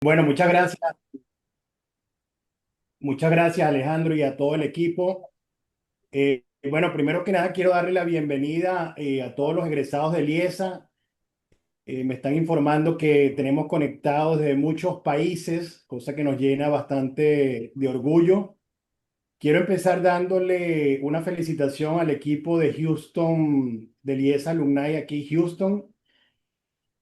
Bueno, muchas gracias Alejandro y a todo el equipo. Bueno, primero que nada quiero darle la bienvenida a todos los egresados de IESA. Me están informando que tenemos conectados de muchos países, cosa que nos llena bastante de orgullo. Quiero empezar dándole una felicitación al equipo de Houston, del IESA Alumni aquí en Houston,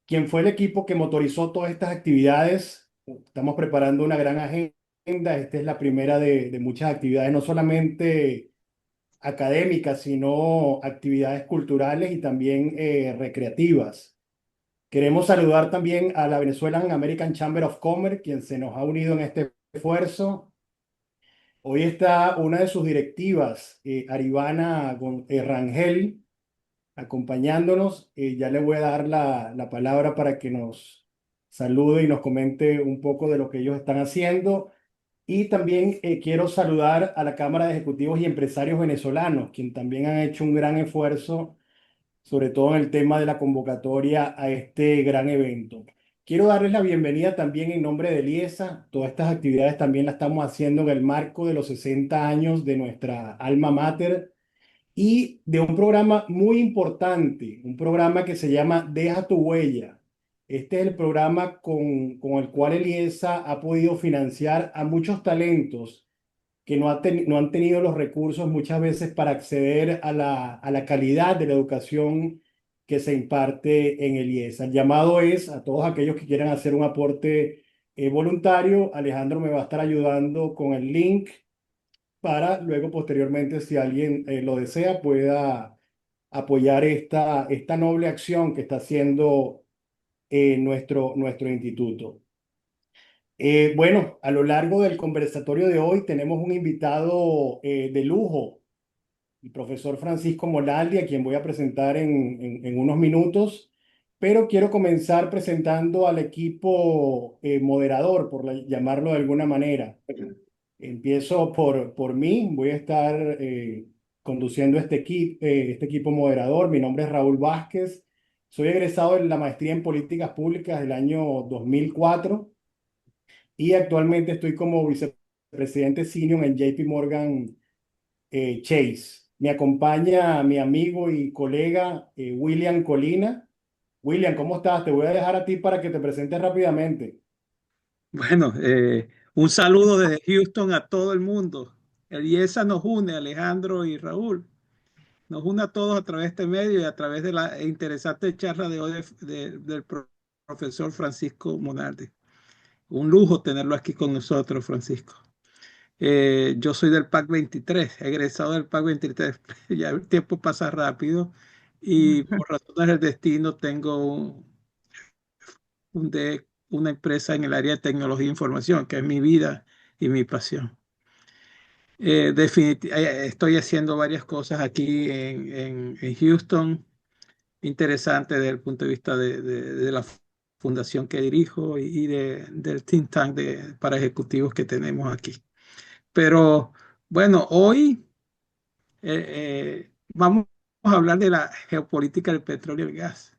quien fue el equipo que motorizó todas estas actividades. Estamos preparando una gran agenda. Esta es la primera de muchas actividades, no solamente académicas, sino actividades culturales y también recreativas. Queremos saludar también a la Venezuelan American Chamber of Commerce, quien se nos ha unido en este esfuerzo. Hoy está una de sus directivas, Arivana Rangel, acompañándonos. Ya le voy a dar la palabra para que nos salude y nos comente un poco de lo que ellos están haciendo. Y también quiero saludar a la Cámara de Ejecutivos y Empresarios Venezolanos, quien también han hecho un gran esfuerzo, sobre todo en el tema de la convocatoria a este gran evento. Quiero darles la bienvenida también en nombre de Liesa. Todas estas actividades también las estamos haciendo en el marco de los 60 años de nuestra alma mater y de un programa muy importante, un programa que se llama Deja tu huella. Este es el programa con el cual Eliesa ha podido financiar a muchos talentos que no han tenido los recursos muchas veces para acceder a la calidad de la educación que se imparte en Eliesa. El llamado es a todos aquellos que quieran hacer un aporte voluntario. Alejandro me va a estar ayudando con el link para luego posteriormente, si alguien lo desea, pueda apoyar esta noble acción que está haciendo nuestro instituto. Bueno, a lo largo del conversatorio de hoy tenemos un invitado de lujo, el profesor Francisco Molaldi, a quien voy a presentar en unos minutos, pero quiero comenzar presentando al equipo moderador, llamarlo de alguna manera. Empiezo por mí, voy a estar conduciendo este equipo moderador. Mi nombre es Raúl Vázquez, soy egresado de la maestría en políticas públicas del año 2004 y actualmente estoy como vicepresidente senior en JP Morgan Chase. Me acompaña mi amigo y colega William Colina. William, ¿cómo estás? Te voy a dejar a ti para que te presentes rápidamente. Bueno, un saludo desde Houston a todo el mundo. El IESA nos une, Alejandro y Raúl. Nos une a todos a través de este medio y a través de la interesante charla de hoy profesor Francisco Monalde. Un lujo tenerlo aquí con nosotros, Francisco. Yo soy del PAC 23, egresado del PAC 23. Ya el tiempo pasa rápido y por razones del destino tengo una empresa en el área de tecnología e información, que es mi vida y mi pasión. Estoy haciendo varias cosas aquí en Houston, interesante desde el punto de vista de la fundación que dirijo del think tank para ejecutivos que tenemos aquí. Pero bueno, hoy vamos a hablar de la geopolítica del petróleo y el gas,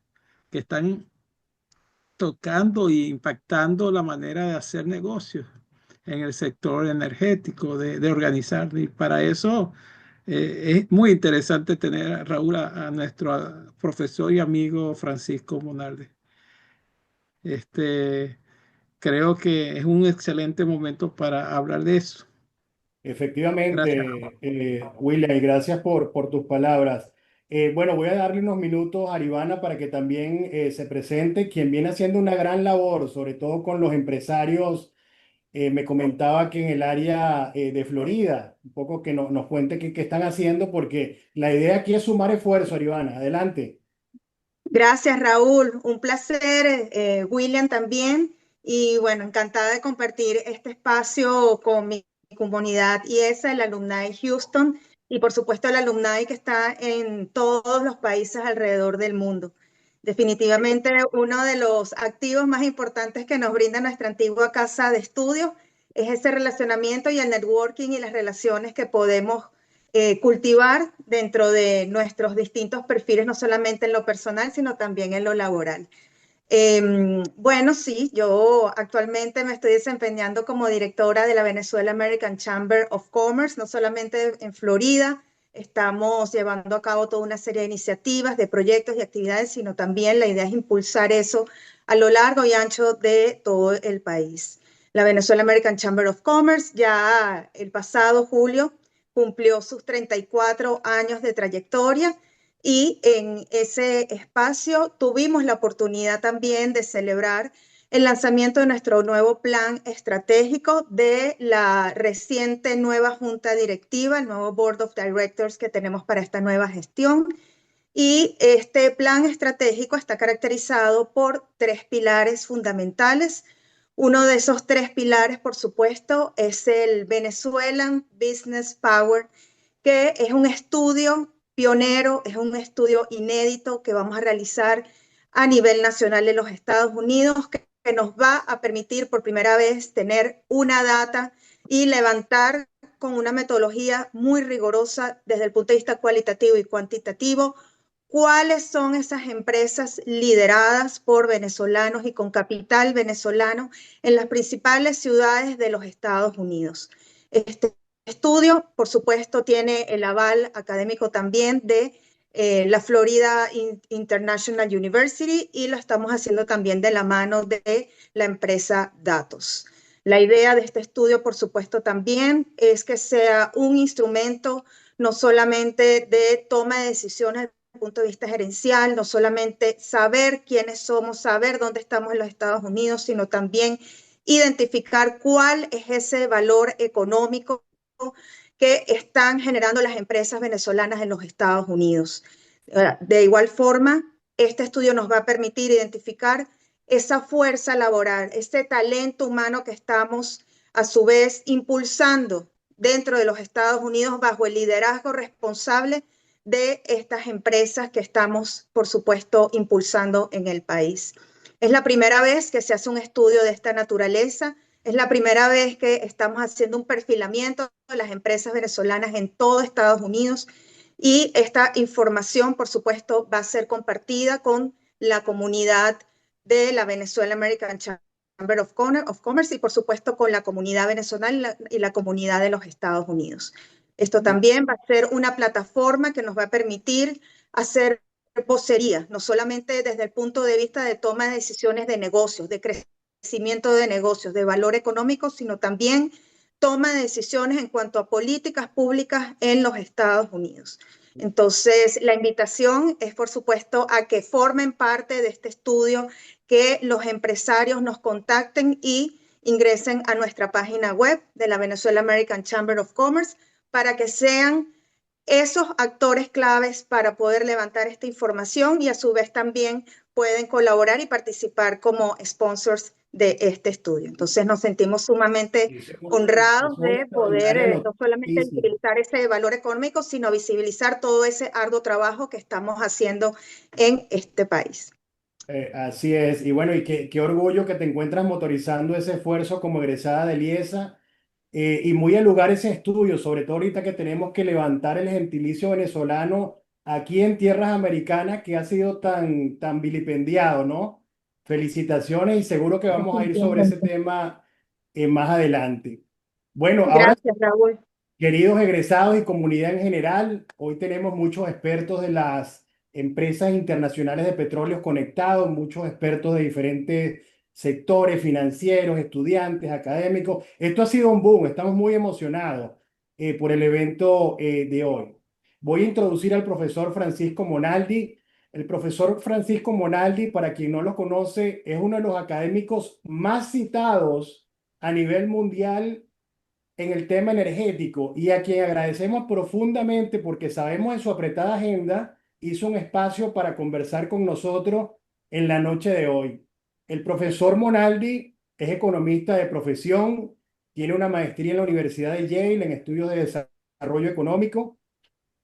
que están tocando e impactando la manera de hacer negocios en el sector energético, de organizar. Y para eso es muy interesante tener a Raúl, a nuestro profesor y amigo Francisco Monalde. Este, Creo que es un excelente momento para hablar de eso. Gracias. Efectivamente, William, y gracias por tus palabras. Bueno, voy a darle unos minutos a Arivana para que también se presente, quien viene haciendo una gran labor, sobre todo con los empresarios. Me comentaba que en el área de Florida, un poco que nos cuente qué están haciendo, porque la idea aquí es sumar esfuerzo, Arivana. Adelante. Gracias, Raúl. Un placer, William también. Y bueno, encantada de compartir este espacio con mi comunidad y esa, el Alumni Houston, y por supuesto el Alumni que está en todos los países alrededor del mundo. Definitivamente uno de los activos más importantes que nos brinda nuestra antigua casa de estudios es ese relacionamiento y el networking y las relaciones que podemos cultivar dentro de nuestros distintos perfiles, no solamente en lo personal, sino también en lo laboral. Bueno, sí, yo actualmente me estoy desempeñando como directora de la Venezuela American Chamber of Commerce, no solamente en Florida, estamos llevando a cabo toda una serie de iniciativas, de proyectos y actividades, sino también la idea es impulsar eso a lo largo y ancho de todo el país. La Venezuela American Chamber of Commerce ya el pasado julio cumplió sus 34 años de trayectoria y en ese espacio tuvimos la oportunidad también de celebrar el lanzamiento de nuestro nuevo plan estratégico de la reciente nueva junta directiva, el nuevo Board of Directors que tenemos para esta nueva gestión. Y este plan estratégico está caracterizado por tres pilares fundamentales. Uno de esos tres pilares, por supuesto, es el Venezuelan Business Power, que es un estudio pionero, es un estudio inédito que vamos a realizar a nivel nacional en los Estados Unidos, que nos va a permitir por primera vez tener una data y levantar con una metodología muy rigurosa desde el punto de vista cualitativo y cuantitativo cuáles son esas empresas lideradas por venezolanos y con capital venezolano en las principales ciudades de los Estados Unidos. Este estudio, por supuesto, tiene el aval académico también de la Florida International University y lo estamos haciendo también de la mano de la empresa Datos. La idea de este estudio, por supuesto, también es que sea un instrumento no solamente de toma de decisiones punto de vista gerencial, no solamente saber quiénes somos, saber dónde estamos en los Estados Unidos, sino también identificar cuál es ese valor económico que están generando las empresas venezolanas en los Estados Unidos. De igual forma, este estudio nos va a permitir identificar esa fuerza laboral, ese talento humano que estamos a su vez impulsando dentro de los Estados Unidos bajo el liderazgo responsable de estas empresas que estamos, por supuesto, impulsando en el país. Es la primera vez que se hace un estudio de esta naturaleza, es la primera vez que estamos haciendo un perfilamiento de las empresas venezolanas en todo Estados Unidos y esta información, por supuesto, va a ser compartida con la comunidad de la Venezuela American Chamber of Commerce y, por supuesto, con la comunidad venezolana y la comunidad de los Estados Unidos. Esto también va a ser una plataforma que nos va a permitir hacer vocería, no solamente desde el punto de vista de toma de decisiones de negocios, de crecimiento de negocios, de valor económico, sino también toma de decisiones en cuanto a políticas públicas en los Estados Unidos. Entonces, la invitación es, por supuesto, a que formen parte de este estudio, que los empresarios nos contacten y ingresen a nuestra página web de la Venezuela American Chamber of Commerce para que sean esos actores claves para poder levantar esta información y a su vez también pueden colaborar y participar como sponsors de este estudio. Entonces nos sentimos sumamente honrados de poder no solamente visibilizar ese valor económico, sino visibilizar todo ese arduo trabajo que estamos haciendo en este país. Así es, y bueno, y qué orgullo que te encuentras motorizando ese esfuerzo como egresada de IESA, y muy al lugar ese estudio, sobre todo ahorita que tenemos que levantar el gentilicio venezolano aquí en tierras americanas que ha sido tan vilipendiado, ¿no? Felicitaciones y seguro que vamos a ir sobre ese tema más adelante. Bueno, ahora, Gracias, Raúl. queridos egresados y comunidad en general, hoy tenemos muchos expertos de las empresas internacionales de petróleos conectados, muchos expertos de diferentes sectores financieros, estudiantes, académicos. Esto ha sido un boom, estamos muy emocionados por el evento de hoy. Voy a introducir al profesor Francisco Monaldi. El profesor Francisco Monaldi, para quien no lo conoce, es uno de los académicos más citados a nivel mundial en el tema energético y a quien agradecemos profundamente porque sabemos de su apretada agenda, hizo un espacio para conversar con nosotros en la noche de hoy. El profesor Monaldi es economista de profesión, tiene una maestría en la Universidad de Yale en estudios de desarrollo económico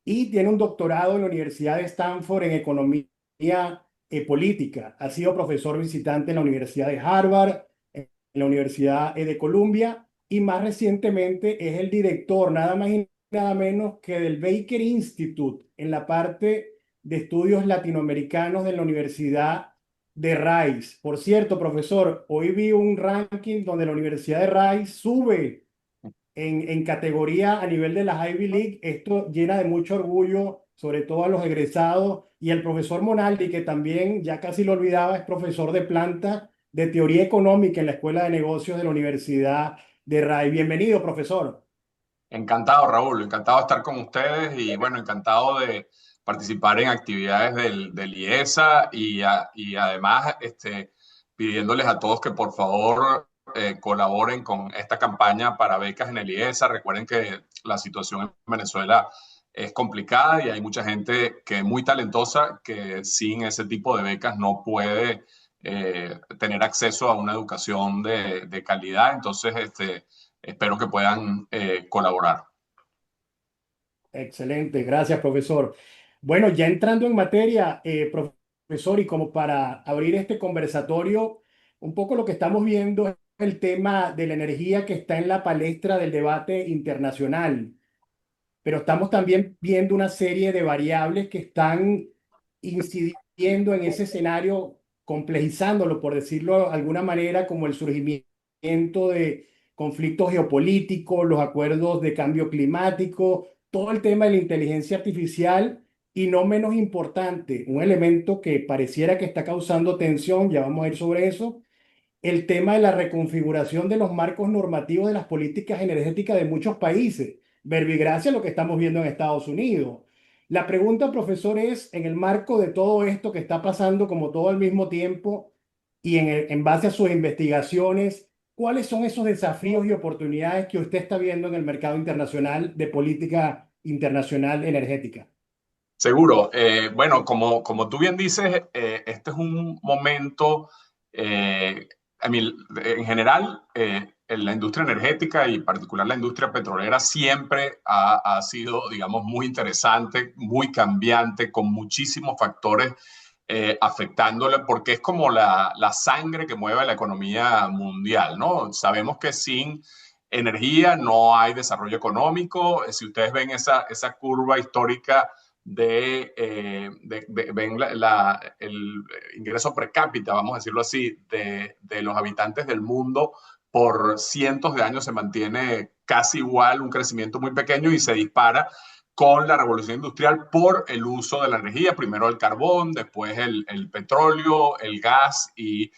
y tiene un doctorado en la Universidad de Stanford en economía política. Ha sido profesor visitante en la Universidad de Harvard, en la Universidad de Columbia y más recientemente es el director, nada más y nada menos que del Baker Institute en la parte de estudios latinoamericanos de la Universidad de Rice. Por cierto, profesor, hoy vi un ranking donde la Universidad de Rice sube en categoría a nivel de las Ivy League. Esto llena de mucho orgullo, sobre todo a los egresados. Y el profesor Monaldi, que también ya casi lo olvidaba, es profesor de planta de teoría económica en la Escuela de Negocios de la Universidad de Rice. Bienvenido, profesor. Encantado, Raúl, encantado de estar con ustedes y bueno, encantado de participar en actividades del IESA y además pidiéndoles a todos que por favor colaboren con esta campaña para becas en el IESA. Recuerden que la situación en Venezuela es complicada y hay mucha gente que es muy talentosa que sin ese tipo de becas no puede tener acceso a una educación de calidad. Entonces, espero que puedan colaborar. Excelente, gracias, profesor. Bueno, ya entrando en materia, profesor, y como para abrir este conversatorio, un poco lo que estamos viendo es el tema de la energía que está en la palestra del debate internacional, pero estamos también viendo una serie de variables que están incidiendo en ese escenario, complejizándolo, por decirlo de alguna manera, como el surgimiento de conflictos geopolíticos, los acuerdos de cambio climático, todo el tema de la inteligencia artificial y no menos importante, un elemento que pareciera que está causando tensión, ya vamos a ir sobre eso, el tema de la reconfiguración de los marcos normativos de las políticas energéticas de muchos países, verbigracia lo que estamos viendo en Estados Unidos. La pregunta, profesor, es, en el marco de todo esto que está pasando como todo al mismo tiempo y en base a sus investigaciones, ¿cuáles son esos desafíos y oportunidades que usted está viendo en el mercado internacional de política internacional energética? Seguro. Bueno, como tú bien dices, este es un momento, en general, en la industria energética y en particular la industria petrolera siempre ha sido, digamos, muy interesante, muy cambiante, con muchísimos factores afectándole, porque es como la sangre que mueve la economía mundial, ¿no? Sabemos que sin energía no hay desarrollo económico. Si ustedes ven esa curva histórica ven el ingreso per cápita, vamos a decirlo así, de los habitantes del mundo por cientos de años se mantiene casi igual, un crecimiento muy pequeño y se dispara con la revolución industrial por el uso de la energía, primero el carbón, después el petróleo, el gas y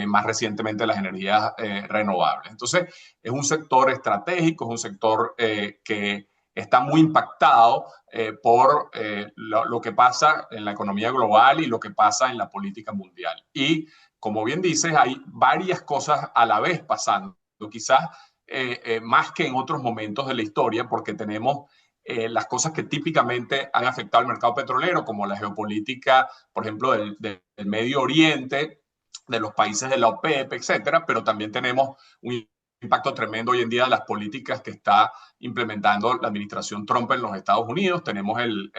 más recientemente las energías renovables. Entonces, es un sector estratégico, es un sector que está muy impactado por lo que pasa en la economía global y lo que pasa en la política mundial. Y como bien dices, hay varias cosas a la vez pasando, quizás más que en otros momentos de la historia, porque tenemos las cosas que típicamente han afectado al mercado petrolero, como la geopolítica, por ejemplo, del Medio Oriente, de los países de la OPEP, etcétera, pero también tenemos un impacto tremendo hoy en día de las políticas que está implementando la administración Trump en los Estados Unidos. Tenemos el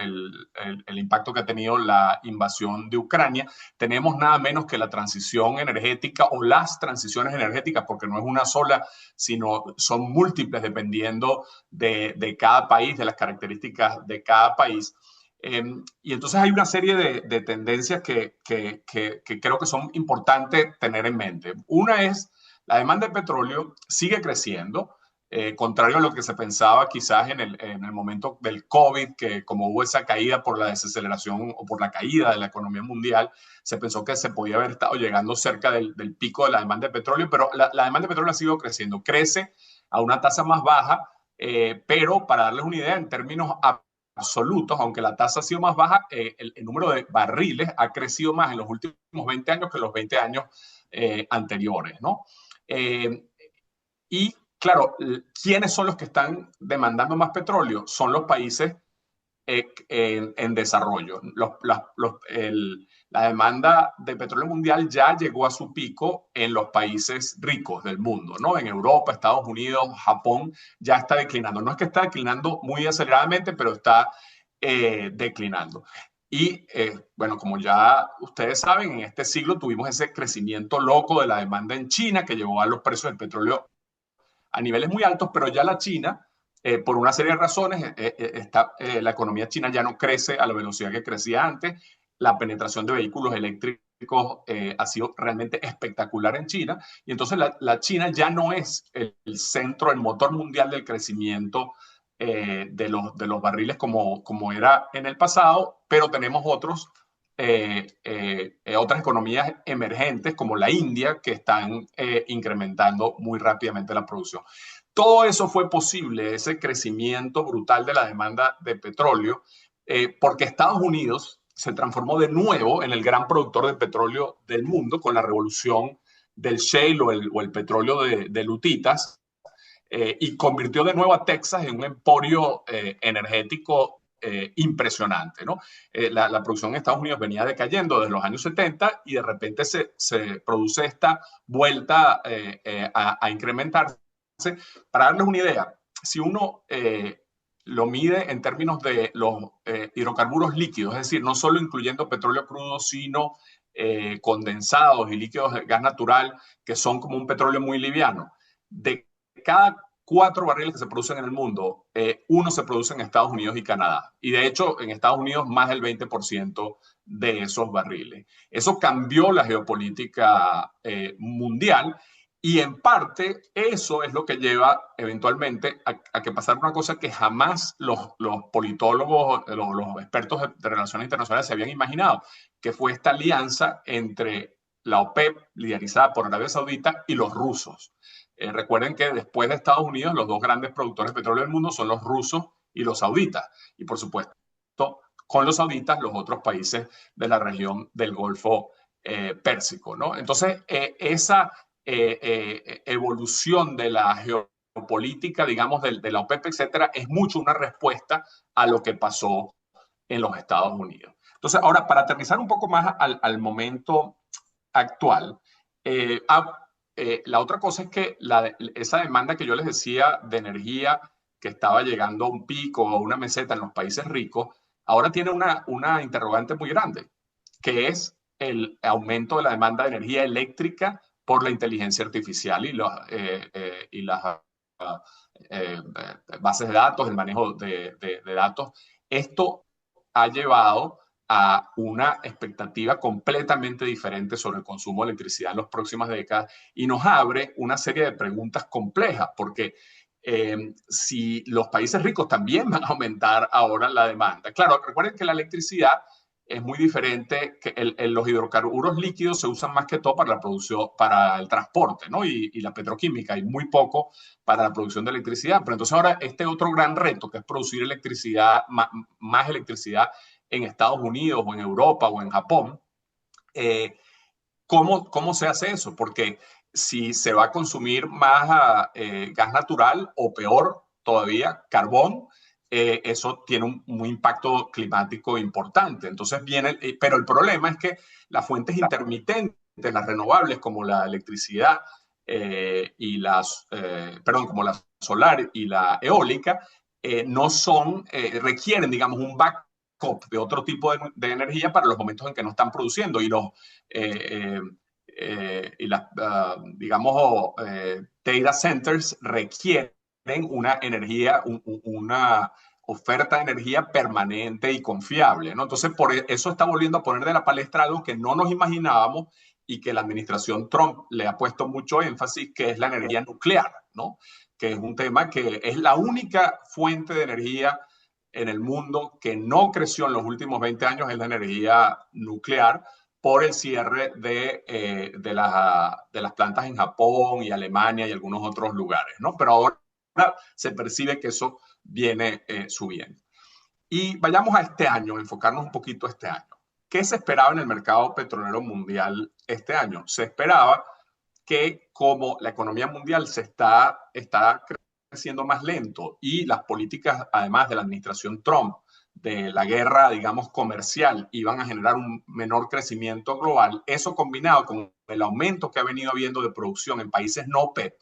impacto que ha tenido la invasión de Ucrania. Tenemos nada menos que la transición energética o las transiciones energéticas, porque no es una sola, sino son múltiples dependiendo de cada país, de las características de cada país. Y entonces hay una serie de tendencias que creo que son importantes tener en mente. Una es la demanda de petróleo sigue creciendo, contrario a lo que se pensaba quizás en el momento del COVID, que como hubo esa caída por la desaceleración o por la caída de la economía mundial, se pensó que se podía haber estado llegando cerca del pico de la demanda de petróleo, pero la demanda de petróleo ha seguido creciendo, crece a una tasa más baja, pero para darles una idea, en términos absolutos, aunque la tasa ha sido más baja, el número de barriles ha crecido más en los últimos 20 años que los 20 años anteriores, ¿no? Y claro, ¿quiénes son los que están demandando más petróleo? Son los países en desarrollo. La demanda de petróleo mundial ya llegó a su pico en los países ricos del mundo, ¿no? En Europa, Estados Unidos, Japón, ya está declinando. No es que está declinando muy aceleradamente, pero está declinando. Y bueno, como ya ustedes saben, en este siglo tuvimos ese crecimiento loco de la demanda en China que llevó a los precios del petróleo a niveles muy altos, pero ya la China, por una serie de razones, la economía china ya no crece a la velocidad que crecía antes, la penetración de vehículos eléctricos ha sido realmente espectacular en China. Y entonces la China ya no es el centro, el motor mundial del crecimiento de los barriles como era en el pasado, pero tenemos otras economías emergentes como la India que están incrementando muy rápidamente la producción. Todo eso fue posible, ese crecimiento brutal de la demanda de petróleo, porque Estados Unidos se transformó de nuevo en el gran productor de petróleo del mundo con la revolución del shale o el petróleo de lutitas, y convirtió de nuevo a Texas en un emporio energético impresionante, ¿no? La producción en Estados Unidos venía decayendo desde los años 70 y de repente se produce esta vuelta a incrementarse. Para darles una idea, si uno lo mide en términos de los hidrocarburos líquidos, es decir, no solo incluyendo petróleo crudo, sino condensados y líquidos de gas natural, que son como un petróleo muy liviano. De cada 4 barriles que se producen en el mundo, 1 se produce en Estados Unidos y Canadá. Y de hecho, en Estados Unidos, más del 20% de esos barriles. Eso cambió la geopolítica mundial. Y en parte eso es lo que lleva eventualmente a que pasara una cosa que jamás los politólogos, los expertos de relaciones internacionales se habían imaginado, que fue esta alianza entre la OPEP, liderizada por Arabia Saudita, y los rusos. Recuerden que después de Estados Unidos, los 2 grandes productores de petróleo del mundo son los rusos y los sauditas. Y por supuesto, con los sauditas, los otros países de la región del Golfo Pérsico, ¿no? Entonces, esa evolución de la geopolítica, digamos, de la OPEP, etcétera, es mucho una respuesta a lo que pasó en los Estados Unidos. Entonces, ahora, para aterrizar un poco más al momento actual, la otra cosa es que esa demanda que yo les decía de energía que estaba llegando a un pico o a una meseta en los países ricos, ahora tiene una interrogante muy grande, que es el aumento de la demanda de energía eléctrica por la inteligencia artificial y las bases de datos, el manejo de datos. Esto ha llevado a una expectativa completamente diferente sobre el consumo de electricidad en las próximas décadas y nos abre una serie de preguntas complejas, porque si los países ricos también van a aumentar ahora la demanda. Claro, recuerden que la electricidad es muy diferente, que los hidrocarburos líquidos se usan más que todo para la producción, para el transporte, ¿no? Y la petroquímica, y muy poco para la producción de electricidad. Pero entonces ahora este otro gran reto, que es producir electricidad, más electricidad en Estados Unidos o en Europa o en Japón, ¿cómo se hace eso? Porque si se va a consumir más gas natural o peor todavía, carbón, eso tiene un impacto climático importante. Entonces pero el problema es que las fuentes intermitentes, las renovables como la electricidad como la solar y la eólica, no requieren, digamos, un backup de otro tipo de energía para los momentos en que no están produciendo. Y digamos, data centers requieren una energía, una oferta de energía permanente y confiable, ¿no? Entonces, por eso está volviendo a poner de la palestra algo que no nos imaginábamos y que la administración Trump le ha puesto mucho énfasis, que es la energía nuclear, ¿no? Que es un tema que es la única fuente de energía en el mundo que no creció en los últimos 20 años, es la energía nuclear, por el cierre de las plantas en Japón y Alemania y algunos otros lugares, ¿no? Pero ahora se percibe que eso viene subiendo. Y vayamos a este año, enfocarnos un poquito a este año. ¿Qué se esperaba en el mercado petrolero mundial este año? Se esperaba que como la economía mundial está creciendo más lento y las políticas, además de la administración Trump, de la guerra, digamos, comercial, iban a generar un menor crecimiento global, eso combinado con el aumento que ha venido habiendo de producción en países no OPEP,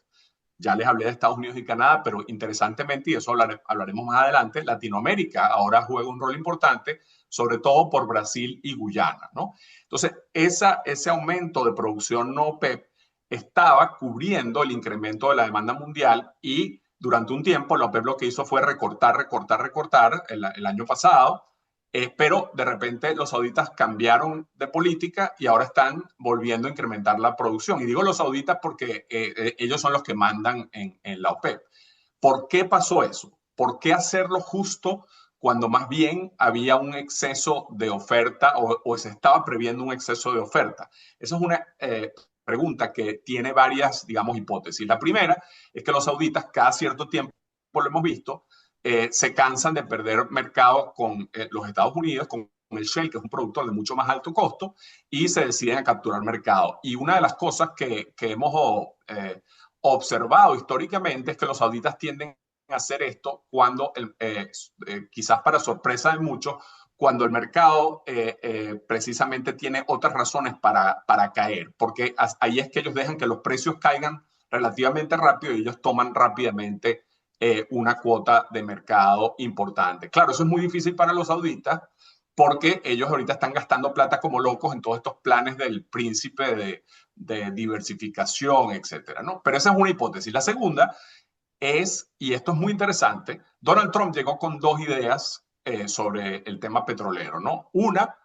ya les hablé de Estados Unidos y Canadá, pero interesantemente, y eso hablaremos más adelante, Latinoamérica ahora juega un rol importante, sobre todo por Brasil y Guyana, ¿no? Entonces, ese aumento de producción no OPEP estaba cubriendo el incremento de la demanda mundial y durante un tiempo la OPEP lo que hizo fue recortar el año pasado Pero de repente los sauditas cambiaron de política y ahora están volviendo a incrementar la producción. Y digo los sauditas porque ellos son los que mandan en la OPEP. ¿Por qué pasó eso? ¿Por qué hacerlo justo cuando más bien había un exceso de oferta o se estaba previendo un exceso de oferta? Esa es una pregunta que tiene varias, digamos, hipótesis. La primera es que los sauditas cada cierto tiempo, lo hemos visto, se cansan de perder mercado con los Estados Unidos, con el shale, que es un productor de mucho más alto costo, y se deciden a capturar mercado. Y una de las cosas que hemos observado históricamente es que los sauditas tienden a hacer esto cuando, quizás para sorpresa de muchos, cuando el mercado precisamente tiene otras razones para caer, porque ahí es que ellos dejan que los precios caigan relativamente rápido y ellos toman rápidamente una cuota de mercado importante. Claro, eso es muy difícil para los sauditas porque ellos ahorita están gastando plata como locos en todos estos planes del príncipe de diversificación, etcétera, ¿no? Pero esa es una hipótesis. La segunda es, y esto es muy interesante, Donald Trump llegó con dos ideas sobre el tema petrolero, ¿no? Una,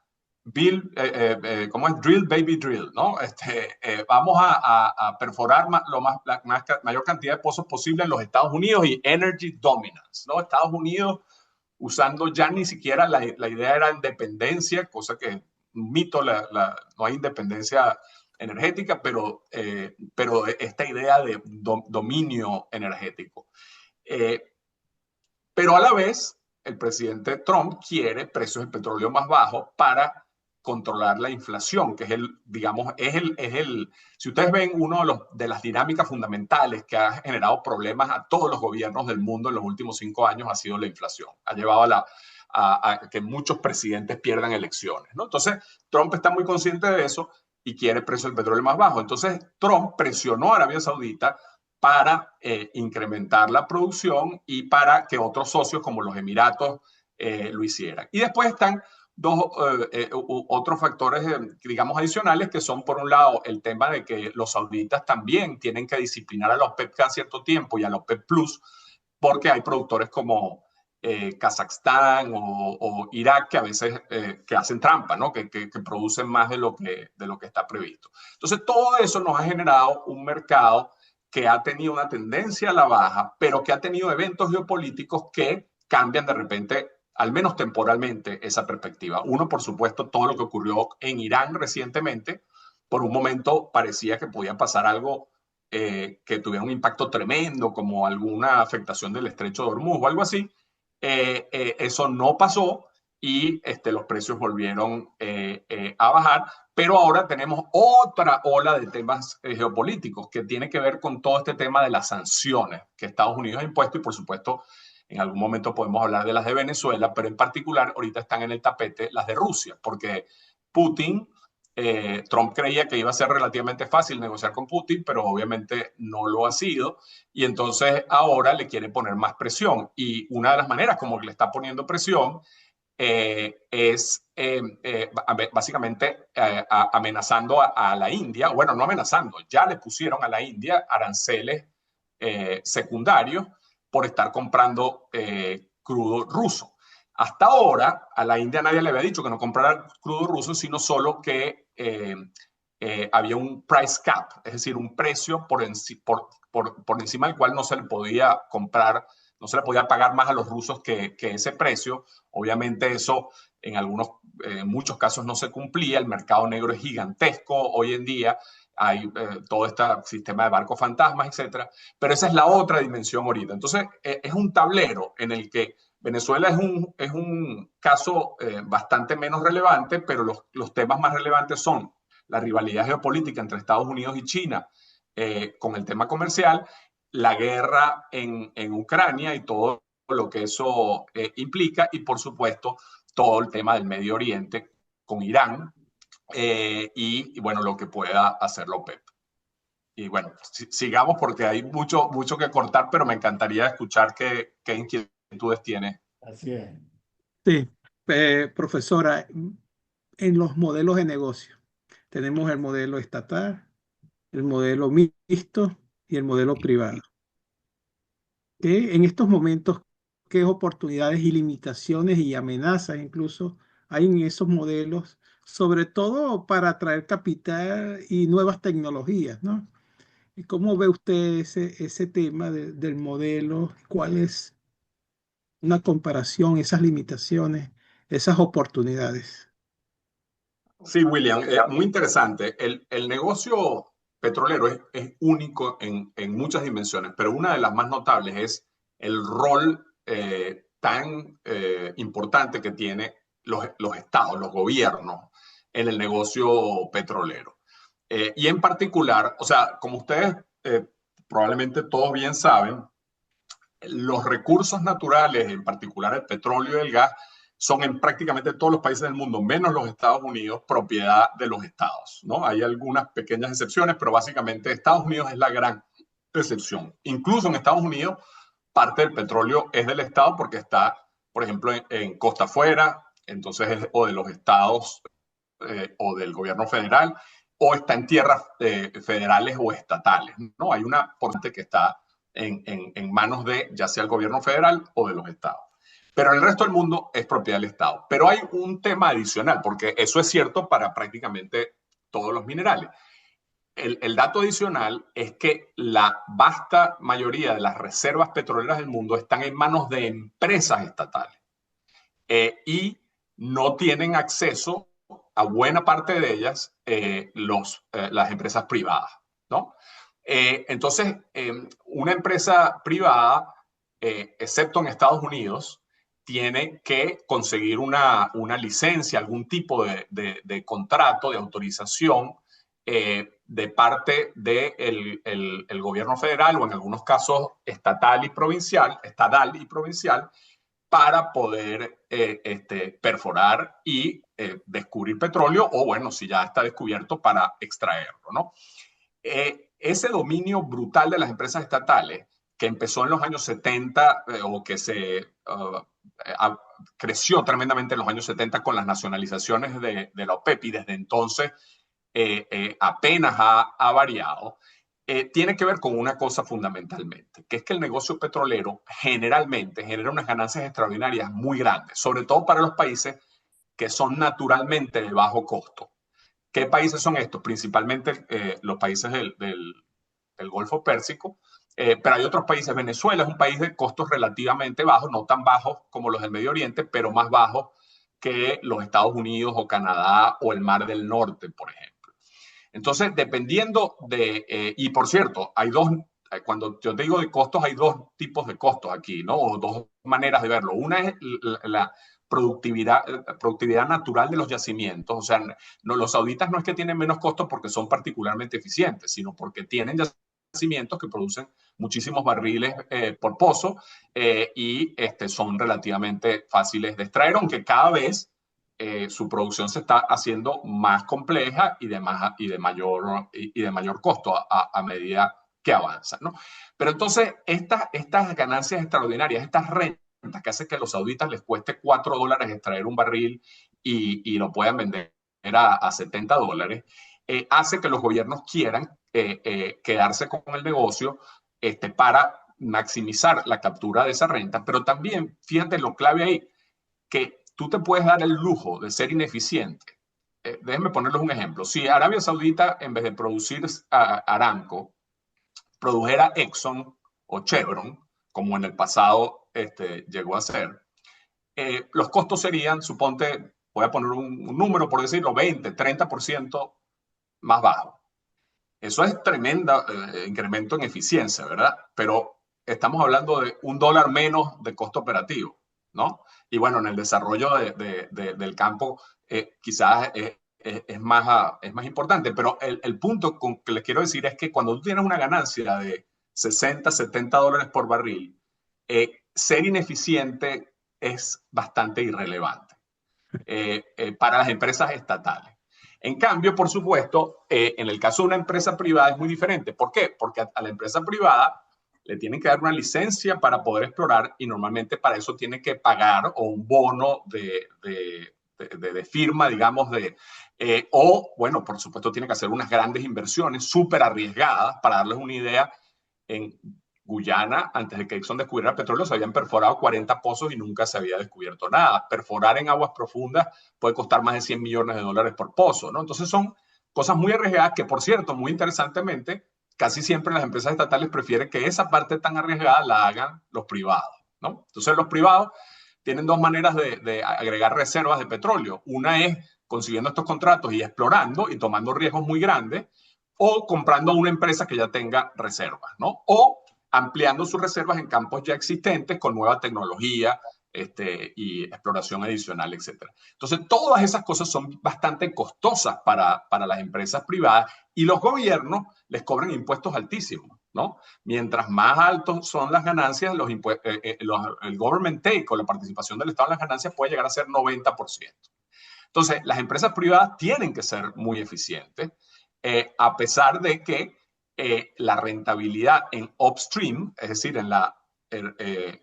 ¿cómo es? Drill, baby, drill, ¿no? Vamos a perforar la mayor cantidad de pozos posible en los Estados Unidos y energy dominance, ¿no? Estados Unidos usando ya ni siquiera la idea era independencia, cosa que un mito, no hay independencia energética, pero esta idea de dominio energético. Pero a la vez, el presidente Trump quiere precios de petróleo más bajos para controlar la inflación, que es digamos, si ustedes ven uno de las dinámicas fundamentales que ha generado problemas a todos los gobiernos del mundo en los últimos 5 años ha sido la inflación. Ha llevado a que muchos presidentes pierdan elecciones, ¿no? Entonces, Trump está muy consciente de eso y quiere precio del petróleo más bajo. Entonces, Trump presionó a Arabia Saudita para incrementar la producción y para que otros socios como los Emiratos lo hicieran. Y después están otros factores, digamos, adicionales, que son, por un lado, el tema de que los sauditas también tienen que disciplinar a la OPEP cada cierto tiempo y a la OPEP Plus, porque hay productores como Kazajstán o Irak que a veces que hacen trampa, ¿no? Que producen más de lo que está previsto. Entonces, todo eso nos ha generado un mercado que ha tenido una tendencia a la baja, pero que ha tenido eventos geopolíticos que cambian de repente, al menos temporalmente, esa perspectiva. Uno, por supuesto, todo lo que ocurrió en Irán recientemente. Por un momento parecía que podía pasar algo que tuviera un impacto tremendo, como alguna afectación del estrecho de Hormuz o algo así. Eso no pasó y los precios volvieron a bajar, pero ahora tenemos otra ola de temas geopolíticos que tiene que ver con todo este tema de las sanciones que Estados Unidos ha impuesto y por supuesto en algún momento podemos hablar de las de Venezuela, pero en particular ahorita están en el tapete las de Rusia, porque Putin, Trump creía que iba a ser relativamente fácil negociar con Putin, pero obviamente no lo ha sido y entonces ahora le quiere poner más presión y una de las maneras como le está poniendo presión es básicamente amenazando a la India, bueno, no amenazando, ya le pusieron a la India aranceles secundarios por estar comprando crudo ruso. Hasta ahora a la India nadie le había dicho que no comprara crudo ruso, sino solo que había un price cap, es decir, un precio por encima del cual no se le podía comprar, no se le podía pagar más a los rusos que ese precio. Obviamente eso en muchos casos no se cumplía, el mercado negro es gigantesco hoy en día, hay todo este sistema de barcos fantasmas, etcétera, pero esa es la otra dimensión ahorita. Entonces, es un tablero en el que Venezuela es un caso bastante menos relevante, pero los temas más relevantes son la rivalidad geopolítica entre Estados Unidos y China con el tema comercial, la guerra en Ucrania y todo lo que eso implica, y por supuesto todo el tema del Medio Oriente con Irán y bueno, lo que pueda hacer la OPEP. Y bueno, sigamos porque hay mucho que cortar, pero me encantaría escuchar qué inquietudes tiene. Así es. Sí, profesora, en los modelos de negocio tenemos el modelo estatal, el modelo mixto y el modelo privado. En estos momentos, qué oportunidades y limitaciones y amenazas incluso hay en esos modelos, sobre todo para atraer capital y nuevas tecnologías, ¿no? ¿Y cómo ve usted ese tema del modelo? ¿Cuál es una comparación, esas limitaciones, esas oportunidades? Sí, William, muy interesante. El negocio petrolero es único en muchas dimensiones, pero una de las más notables es el rol tan importante que tienen los estados, los gobiernos en el negocio petrolero. Y en particular, o sea, como ustedes probablemente todos bien saben, los recursos naturales, en particular el petróleo y el gas, son en prácticamente todos los países del mundo, menos los Estados Unidos, propiedad de los estados, ¿no? Hay algunas pequeñas excepciones, pero básicamente Estados Unidos es la gran excepción. Incluso en Estados Unidos, parte del petróleo es del estado porque está, por ejemplo, en costa afuera, entonces es o de los estados o del gobierno federal, o está en tierras federales o estatales, ¿no? Hay una porcentaje que está en manos de ya sea el gobierno federal o de los estados. Pero el resto del mundo es propiedad del Estado. Pero hay un tema adicional, porque eso es cierto para prácticamente todos los minerales. El dato adicional es que la vasta mayoría de las reservas petroleras del mundo están en manos de empresas estatales y no tienen acceso a buena parte de ellas las empresas privadas, ¿no? Entonces, una empresa privada, excepto en Estados Unidos, tiene que conseguir una licencia, algún tipo de contrato, de autorización de parte del el gobierno federal o en algunos casos estatal y provincial, para poder perforar y descubrir petróleo o, bueno, si ya está descubierto, para extraerlo, ¿no? Ese dominio brutal de las empresas estatales que empezó en los años 70 o que se creció tremendamente en los años 70 con las nacionalizaciones de la OPEP y desde entonces apenas ha variado, tiene que ver con una cosa fundamentalmente, que es que el negocio petrolero generalmente genera unas ganancias extraordinarias muy grandes, sobre todo para los países que son naturalmente de bajo costo. ¿Qué países son estos? Principalmente los países del Golfo Pérsico, pero hay otros países. Venezuela es un país de costos relativamente bajos, no tan bajos como los del Medio Oriente, pero más bajos que los Estados Unidos o Canadá o el Mar del Norte, por ejemplo. Entonces, dependiendo y por cierto, hay dos, cuando yo te digo de costos, hay dos tipos de costos aquí, ¿no? O dos maneras de verlo. Una es la productividad natural de los yacimientos. O sea, no, los sauditas no es que tienen menos costos porque son particularmente eficientes, sino porque tienen yacimientos que producen muchísimos barriles por pozo y son relativamente fáciles de extraer, aunque cada vez su producción se está haciendo más compleja y de mayor costo a medida que avanza, ¿no? Pero entonces estas ganancias extraordinarias, estas rentas que hace que a los sauditas les cueste $4 extraer un barril y lo puedan vender a $70, hace que los gobiernos quieran quedarse con el negocio para maximizar la captura de esa renta, pero también, fíjate lo clave ahí, que tú te puedes dar el lujo de ser ineficiente. Déjenme ponerles un ejemplo. Si Arabia Saudita, en vez de producir Aramco, produjera Exxon o Chevron, como en el pasado llegó a ser, los costos serían, suponte, voy a poner un número por decirlo, 20, 30% más bajo. Eso es tremendo incremento en eficiencia, ¿verdad? Pero estamos hablando de $1 menos de costo operativo, ¿no? Y bueno, en el desarrollo del campo quizás es más importante, pero el punto que les quiero decir es que cuando tú tienes una ganancia de 60, $70 por barril, ser ineficiente es bastante irrelevante para las empresas estatales. En cambio, por supuesto, en el caso de una empresa privada es muy diferente. ¿Por qué? Porque a la empresa privada le tienen que dar una licencia para poder explorar y normalmente para eso tiene que pagar o un bono de firma, digamos, o, bueno, por supuesto, tiene que hacer unas grandes inversiones súper arriesgadas. Para darles una idea, en Guyana, antes de que Exxon descubriera petróleo, se habían perforado 40 pozos y nunca se había descubierto nada. Perforar en aguas profundas puede costar más de $100 millones por pozo, ¿no? Entonces son cosas muy arriesgadas que, por cierto, muy interesantemente, casi siempre las empresas estatales prefieren que esa parte tan arriesgada la hagan los privados, ¿no? Entonces los privados tienen dos maneras de agregar reservas de petróleo. Una es consiguiendo estos contratos y explorando y tomando riesgos muy grandes, o comprando a una empresa que ya tenga reservas, ¿no? O ampliando sus reservas en campos ya existentes con nueva tecnología y exploración adicional, etc. Entonces, todas esas cosas son bastante costosas para las empresas privadas y los gobiernos les cobran impuestos altísimos, ¿no? Mientras más altos son las ganancias, el government take o la participación del Estado en las ganancias puede llegar a ser 90%. Entonces, las empresas privadas tienen que ser muy eficientes, a pesar de que la rentabilidad en upstream, es decir, en la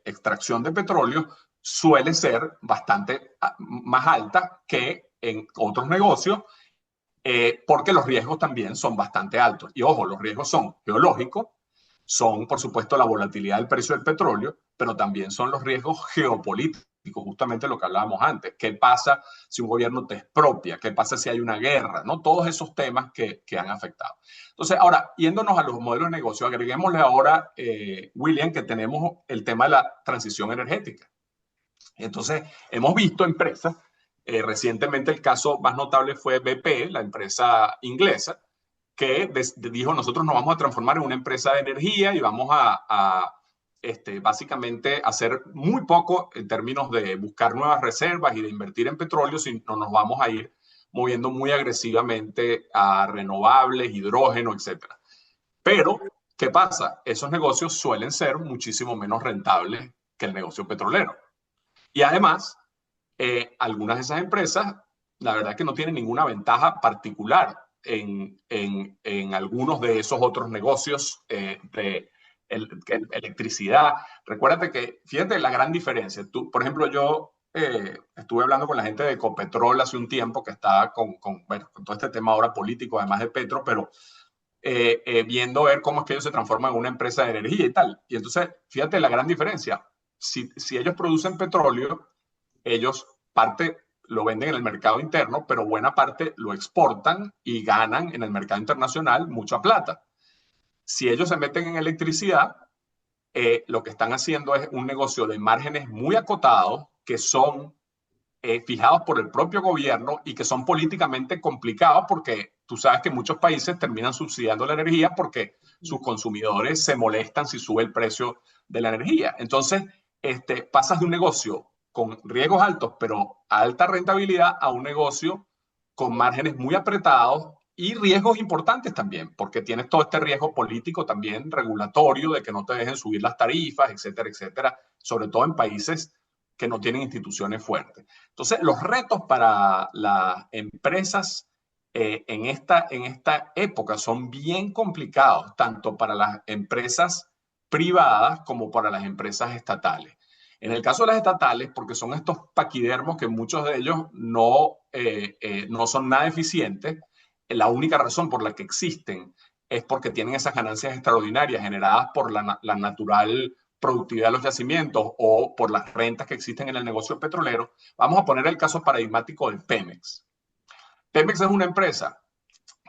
extracción de petróleo, suele ser bastante más alta que en otros negocios, porque los riesgos también son bastante altos. Y ojo, los riesgos son geológicos, son, por supuesto, la volatilidad del precio del petróleo, pero también son los riesgos geopolíticos, justamente lo que hablábamos antes. ¿Qué pasa si un gobierno te expropia? ¿Qué pasa si hay una guerra? ¿No? Todos esos temas que han afectado. Entonces, ahora, yéndonos a los modelos de negocio, agreguémosle ahora, William, que tenemos el tema de la transición energética. Entonces, hemos visto empresas, recientemente el caso más notable fue BP, la empresa inglesa, que dijo, nosotros nos vamos a transformar en una empresa de energía y vamos a básicamente hacer muy poco en términos de buscar nuevas reservas y de invertir en petróleo, sino nos vamos a ir moviendo muy agresivamente a renovables, hidrógeno, etc. Pero, ¿qué pasa? Esos negocios suelen ser muchísimo menos rentables que el negocio petrolero. Y además, algunas de esas empresas, la verdad es que no tienen ninguna ventaja particular en algunos de esos otros negocios de electricidad. Recuérdate que, fíjate la gran diferencia. Tú, por ejemplo, yo estuve hablando con la gente de Ecopetrol hace un tiempo que estaba bueno, con todo este tema ahora político, además de Petro, pero viendo ver cómo es que ellos se transforman en una empresa de energía y tal. Y entonces, fíjate la gran diferencia. Si ellos producen petróleo, ellos parte lo venden en el mercado interno, pero buena parte lo exportan y ganan en el mercado internacional mucha plata. Si ellos se meten en electricidad, lo que están haciendo es un negocio de márgenes muy acotados que son fijados por el propio gobierno y que son políticamente complicados porque tú sabes que muchos países terminan subsidiando la energía porque sus consumidores se molestan si sube el precio de la energía. Entonces, pasas de un negocio con riesgos altos, pero alta rentabilidad, a un negocio con márgenes muy apretados y riesgos importantes también, porque tienes todo este riesgo político también, regulatorio, de que no te dejen subir las tarifas, etcétera, etcétera, sobre todo en países que no tienen instituciones fuertes. Entonces, los retos para las empresas en esta época son bien complicados, tanto para las empresas privadas como para las empresas estatales. En el caso de las estatales, porque son estos paquidermos que muchos de ellos no son nada eficientes, la única razón por la que existen es porque tienen esas ganancias extraordinarias generadas por la natural productividad de los yacimientos o por las rentas que existen en el negocio petrolero. Vamos a poner el caso paradigmático de Pemex. Pemex es una empresa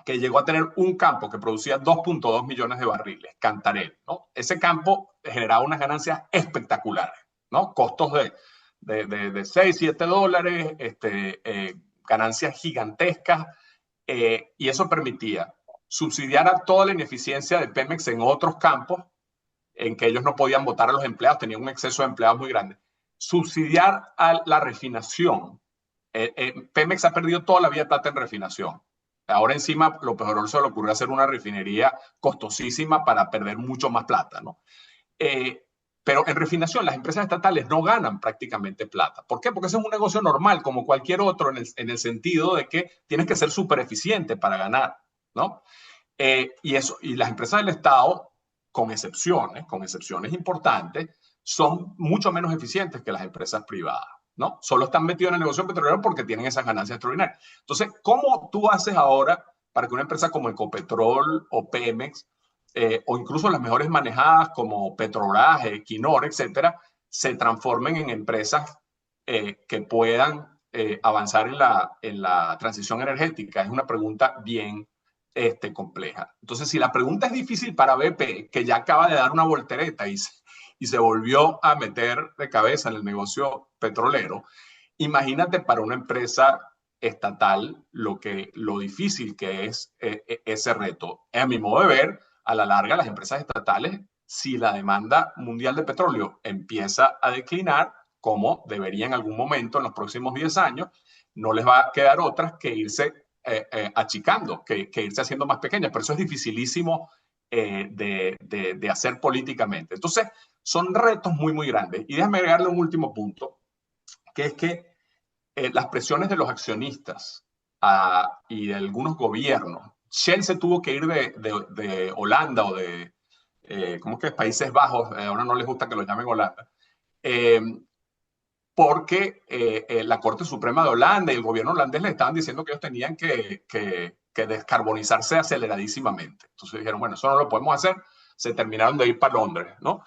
que llegó a tener un campo que producía 2.2 millones de barriles, Cantarell, ¿no? Ese campo generaba unas ganancias espectaculares, ¿no? Costos de 6, 7 dólares, ganancias gigantescas, y eso permitía subsidiar a toda la ineficiencia de Pemex en otros campos en que ellos no podían votar a los empleados, tenían un exceso de empleados muy grande. Subsidiar a la refinación. Pemex ha perdido toda la vida de plata en refinación. Ahora encima lo peor se le ocurrió hacer una refinería costosísima para perder mucho más plata, ¿no? Pero en refinación las empresas estatales no ganan prácticamente plata. ¿Por qué? Porque ese es un negocio normal como cualquier otro en el sentido de que tienes que ser súper eficiente para ganar, ¿no? Y las empresas del Estado, con excepciones importantes, son mucho menos eficientes que las empresas privadas, ¿no? Solo están metidos en el negocio petrolero porque tienen esas ganancias extraordinarias. Entonces, ¿cómo tú haces ahora para que una empresa como Ecopetrol o Pemex o incluso las mejores manejadas como Petrobras, Equinor, etcétera, se transformen en empresas que puedan avanzar en la transición energética. Es una pregunta bien compleja. Entonces, si la pregunta es difícil para BP, que ya acaba de dar una voltereta y se volvió a meter de cabeza en el negocio petrolero, imagínate para una empresa estatal lo difícil que es ese reto. A mi modo de ver, a la larga, las empresas estatales, si la demanda mundial de petróleo empieza a declinar, como debería en algún momento en los próximos 10 años, no les va a quedar otras que irse achicando, que irse haciendo más pequeñas. Pero eso es dificilísimo de hacer políticamente. Entonces, son retos muy, muy grandes. Y déjame agregarle un último punto, que es que las presiones de los accionistas y de algunos gobiernos. Shell se tuvo que ir de Holanda o de, ¿cómo que es? Países Bajos, ahora no les gusta que lo llamen Holanda, porque la Corte Suprema de Holanda y el gobierno holandés le estaban diciendo que ellos tenían que descarbonizarse aceleradísimamente. Entonces dijeron, bueno, eso no lo podemos hacer. Se terminaron de ir para Londres, ¿no?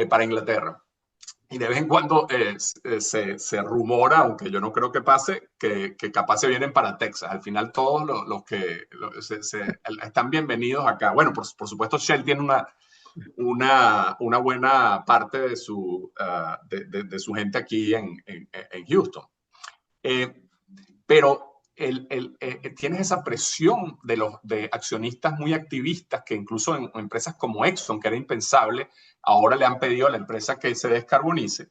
Para Inglaterra. Y de vez en cuando se rumora, aunque yo no creo que pase, que capaz se vienen para Texas. Al final todos los que están bienvenidos acá. Bueno, por supuesto Shell tiene una buena parte de su gente aquí en Houston. Pero tienes esa presión de accionistas muy activistas que incluso en empresas como Exxon, que era impensable, ahora le han pedido a la empresa que se descarbonice.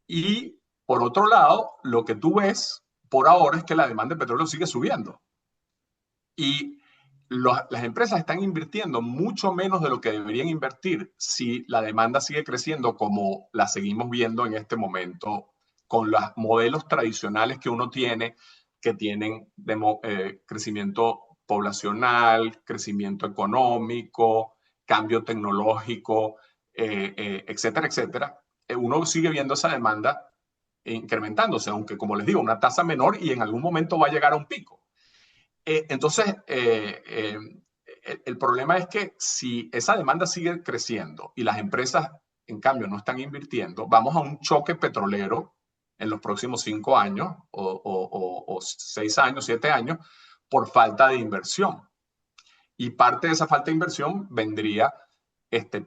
Y por otro lado, lo que tú ves por ahora es que la demanda de petróleo sigue subiendo. Y las empresas están invirtiendo mucho menos de lo que deberían invertir si la demanda sigue creciendo como la seguimos viendo en este momento con los modelos tradicionales que uno tiene, que tienen crecimiento poblacional, crecimiento económico, cambio tecnológico, etcétera, etcétera. Uno sigue viendo esa demanda incrementándose, aunque como les digo, una tasa menor y en algún momento va a llegar a un pico. Entonces, el problema es que si esa demanda sigue creciendo y las empresas, en cambio, no están invirtiendo, vamos a un choque petrolero en los próximos 5 años o 6 años, 7 años, por falta de inversión. Y parte de esa falta de inversión vendría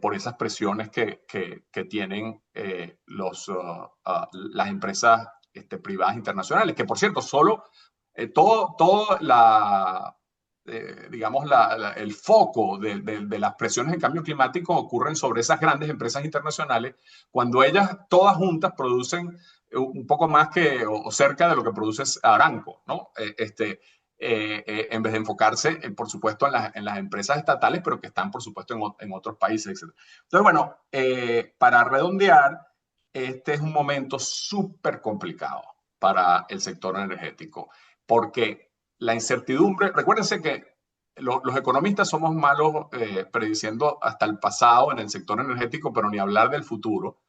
por esas presiones que tienen las empresas privadas internacionales, que por cierto, solo digamos, el foco de las presiones de cambio climático ocurren sobre esas grandes empresas internacionales, cuando ellas todas juntas producen un poco más o cerca de lo que produce Aramco, ¿no? En vez de enfocarse, por supuesto, en las empresas estatales, pero que están, por supuesto, en otros países, etc. Entonces, bueno, para redondear, este es un momento súper complicado para el sector energético, porque la incertidumbre, recuérdense que los economistas somos malos prediciendo hasta el pasado en el sector energético, pero ni hablar del futuro.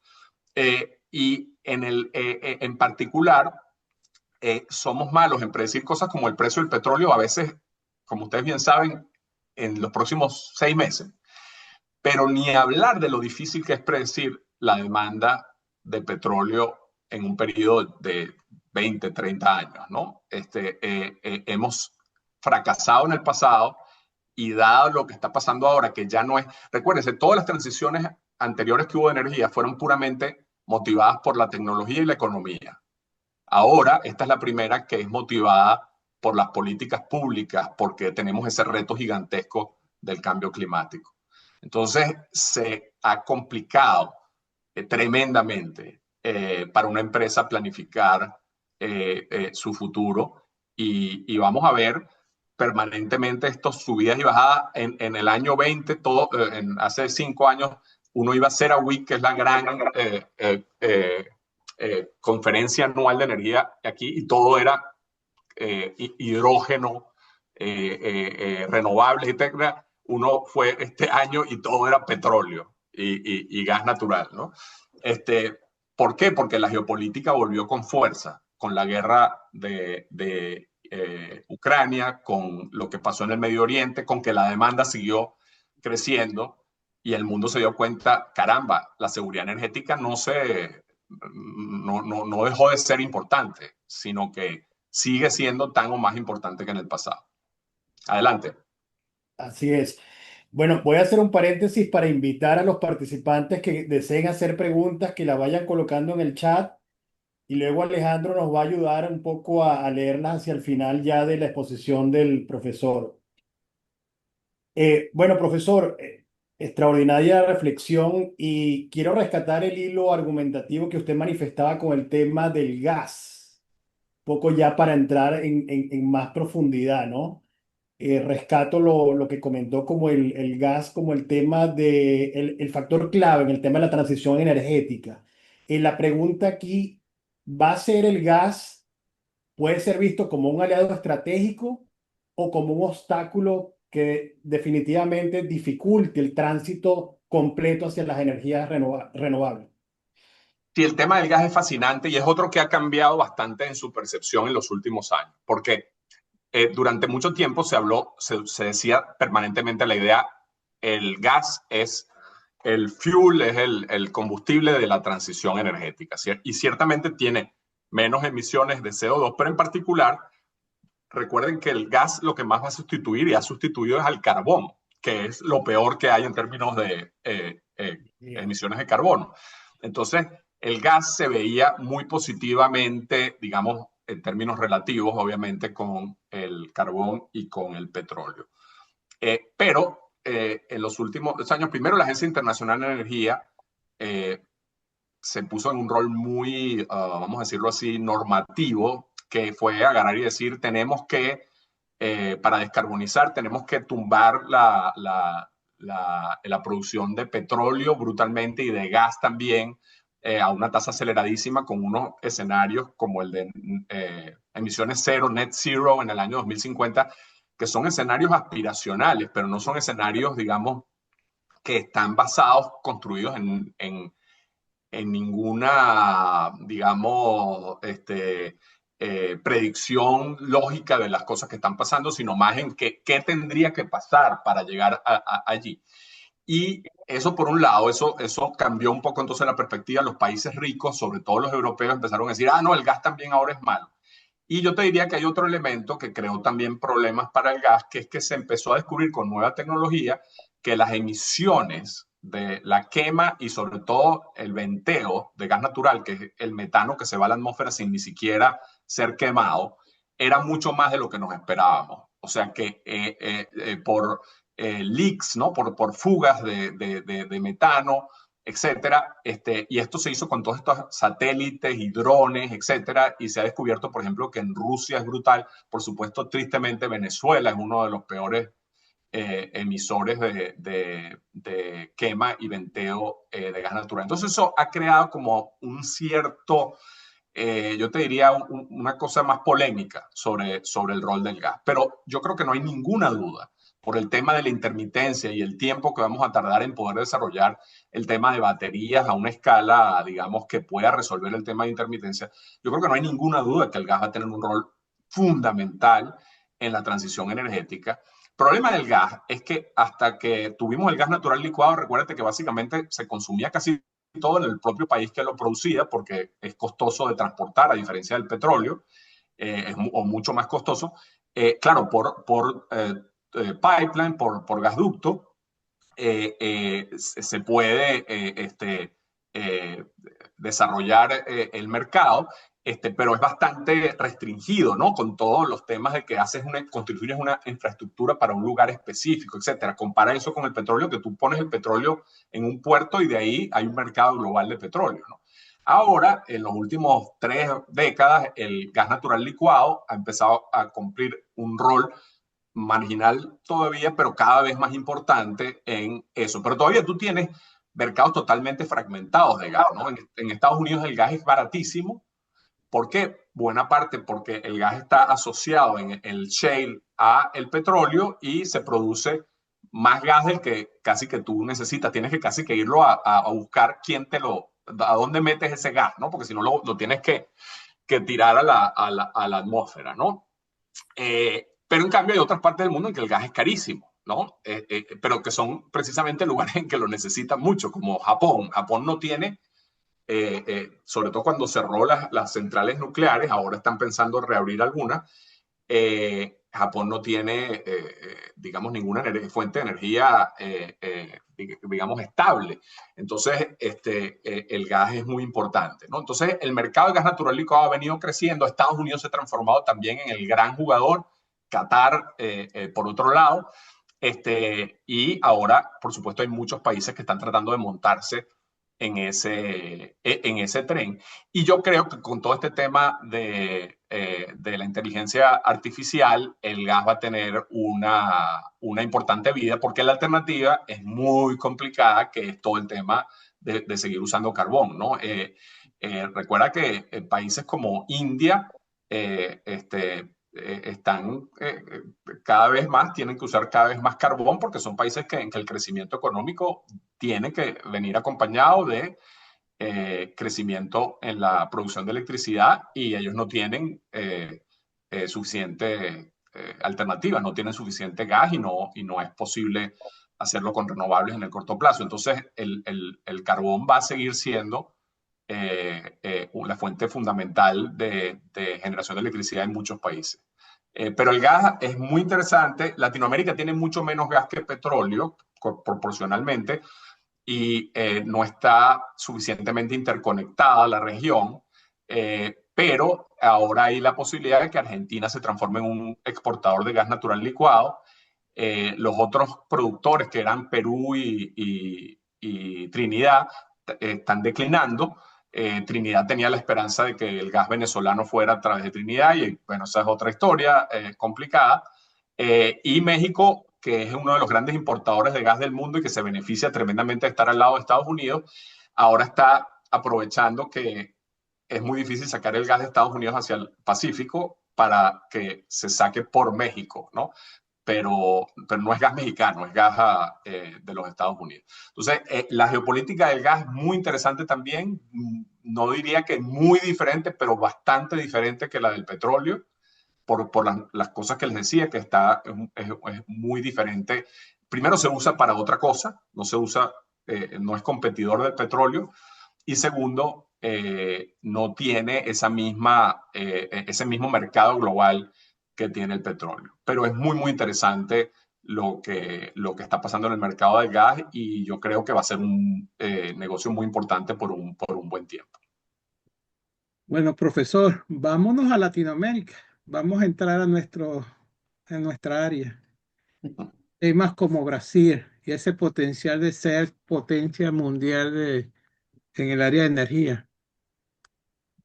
Y en particular, somos malos en predecir cosas como el precio del petróleo, a veces, como ustedes bien saben, en los próximos 6 meses. Pero ni hablar de lo difícil que es predecir la demanda de petróleo en un periodo de 20, 30 años, ¿no? Hemos fracasado en el pasado y dado lo que está pasando ahora, que ya no es... Recuérdense, todas las transiciones anteriores que hubo de energía fueron puramente motivadas por la tecnología y la economía. Ahora, esta es la primera que es motivada por las políticas públicas, porque tenemos ese reto gigantesco del cambio climático. Entonces, se ha complicado tremendamente para una empresa planificar su futuro y vamos a ver permanentemente estas subidas y bajadas. En el año 20, hace 5 años, uno iba a CERAWeek, que es la gran conferencia anual de energía aquí, y todo era hidrógeno, renovables, etc. Uno fue este año y todo era petróleo y gas natural, ¿no? ¿Por qué? Porque la geopolítica volvió con fuerza, con la guerra de Ucrania, con lo que pasó en el Medio Oriente, con que la demanda siguió creciendo y el mundo se dio cuenta, caramba, la seguridad energética no dejó de ser importante, sino que sigue siendo tan o más importante que en el pasado. Adelante. Así es. Bueno, voy a hacer un paréntesis para invitar a los participantes que deseen hacer preguntas, que la vayan colocando en el chat y luego Alejandro nos va a ayudar un poco a leerlas hacia el final ya de la exposición del profesor. Bueno, profesor, extraordinaria reflexión y quiero rescatar el hilo argumentativo que usted manifestaba con el tema del gas, poco ya para entrar en más profundidad, ¿no? Rescato lo que comentó como el gas, como el tema de el factor clave en el tema de la transición energética. La pregunta aquí, ¿va a ser el gas, puede ser visto como un aliado estratégico o como un obstáculo que definitivamente dificulte el tránsito completo hacia las energías renovables? Sí, el tema del gas es fascinante y es otro que ha cambiado bastante en su percepción en los últimos años, porque durante mucho tiempo se decía permanentemente la idea, el gas es el fuel, es el combustible de la transición energética, y ciertamente tiene menos emisiones de CO2, pero en particular, recuerden que el gas lo que más va a sustituir y ha sustituido es al carbón, que es lo peor que hay en términos de emisiones de carbono. Entonces, el gas se veía muy positivamente, digamos, en términos relativos, obviamente, con el carbón y con el petróleo. Pero en los últimos años, primero la Agencia Internacional de Energía se puso en un rol muy, vamos a decirlo así, normativo, que fue agarrar y decir, tenemos que, para descarbonizar, tenemos que tumbar la producción de petróleo brutalmente y de gas también, a una tasa aceleradísima, con unos escenarios como el de emisiones cero, net zero en el año 2050, que son escenarios aspiracionales, pero no son escenarios, digamos, que están basados, construidos en ninguna, digamos, predicción lógica de las cosas que están pasando, sino más en qué tendría que pasar para llegar allí. Y eso, por un lado, eso cambió un poco entonces la perspectiva. Los países ricos, sobre todo los europeos, empezaron a decir, no, el gas también ahora es malo. Y yo te diría que hay otro elemento que creó también problemas para el gas, que es que se empezó a descubrir con nueva tecnología que las emisiones de la quema y sobre todo el venteo de gas natural, que es el metano que se va a la atmósfera sin ni siquiera ser quemado, era mucho más de lo que nos esperábamos. O sea que por leaks, ¿no? por fugas de metano, etcétera, y esto se hizo con todos estos satélites y drones, etcétera, y se ha descubierto, por ejemplo, que en Rusia es brutal. Por supuesto, tristemente, Venezuela es uno de los peores emisores de quema y venteo de gas natural. Entonces eso ha creado como un cierto, yo te diría, una cosa más polémica sobre el rol del gas. Pero yo creo que no hay ninguna duda, por el tema de la intermitencia y el tiempo que vamos a tardar en poder desarrollar el tema de baterías a una escala, digamos, que pueda resolver el tema de intermitencia, yo creo que no hay ninguna duda que el gas va a tener un rol fundamental en la transición energética. El problema del gas es que hasta que tuvimos el gas natural licuado, recuérdate que básicamente se consumía casi todo en el propio país que lo producía, porque es costoso de transportar, a diferencia del petróleo, o mucho más costoso. Claro, por pipeline, por gasducto, se puede desarrollar el mercado, pero es bastante restringido, ¿no? Con todos los temas de que construyes una infraestructura para un lugar específico, etcétera. Compara eso con el petróleo, que tú pones el petróleo en un puerto y de ahí hay un mercado global de petróleo, ¿no? Ahora, en los últimos 3 décadas, el gas natural licuado ha empezado a cumplir un rol marginal todavía, pero cada vez más importante en eso. Pero todavía tú tienes mercados totalmente fragmentados de gas, ¿no? En Estados Unidos el gas es baratísimo. ¿Por qué? Buena parte porque el gas está asociado en el shale a el petróleo y se produce más gas del que casi que tú necesitas. Tienes que casi que irlo a buscar a dónde metes ese gas, ¿no? Porque si no lo tienes que tirar a la atmósfera, ¿no? Pero en cambio hay otras partes del mundo en que el gas es carísimo, ¿no? Pero que son precisamente lugares en que lo necesitan mucho, como Japón. Japón no tiene, sobre todo cuando cerró las centrales nucleares, ahora están pensando reabrir algunas. Japón no tiene, digamos, ninguna fuente de energía, digamos, estable. Entonces, el gas es muy importante, ¿no? Entonces, el mercado de gas natural licuado ha venido creciendo. Estados Unidos se ha transformado también en el gran jugador. Qatar, por otro lado. Y ahora, por supuesto, hay muchos países que están tratando de montarse en ese tren. Y yo creo que con todo este tema de la inteligencia artificial, el gas va a tener una importante vida, porque la alternativa es muy complicada, que es todo el tema de seguir usando carbón, ¿no? Recuerda que países como India están cada vez más, tienen que usar cada vez más carbón, porque son países en que el crecimiento económico tiene que venir acompañado de crecimiento en la producción de electricidad, y ellos no tienen suficiente alternativas, no tienen suficiente gas, y no es posible hacerlo con renovables en el corto plazo. Entonces, el carbón va a seguir siendo la fuente fundamental de generación de electricidad en muchos países. Pero el gas es muy interesante. Latinoamérica tiene mucho menos gas que petróleo, proporcionalmente, y no está suficientemente interconectada la región, pero ahora hay la posibilidad de que Argentina se transforme en un exportador de gas natural licuado. Los otros productores, que eran Perú y Trinidad, están declinando. Trinidad tenía la esperanza de que el gas venezolano fuera a través de Trinidad, y bueno, esa es otra historia complicada. Y México, que es uno de los grandes importadores de gas del mundo y que se beneficia tremendamente de estar al lado de Estados Unidos, ahora está aprovechando que es muy difícil sacar el gas de Estados Unidos hacia el Pacífico para que se saque por México, ¿no? Pero no es gas mexicano, es gas de los Estados Unidos. Entonces, la geopolítica del gas es muy interesante también. No diría que muy diferente, pero bastante diferente que la del petróleo, por las cosas que les decía, que es muy diferente. Primero, se usa para otra cosa, no es competidor del petróleo. Y segundo, no tiene ese mismo mercado global que tiene el petróleo. Pero es muy, muy interesante lo que está pasando en el mercado del gas, y yo creo que va a ser un negocio muy importante por un buen tiempo. Bueno, profesor, vámonos a Latinoamérica. Vamos a entrar a nuestra área. Temas como Brasil y ese potencial de ser potencia mundial en el área de energía.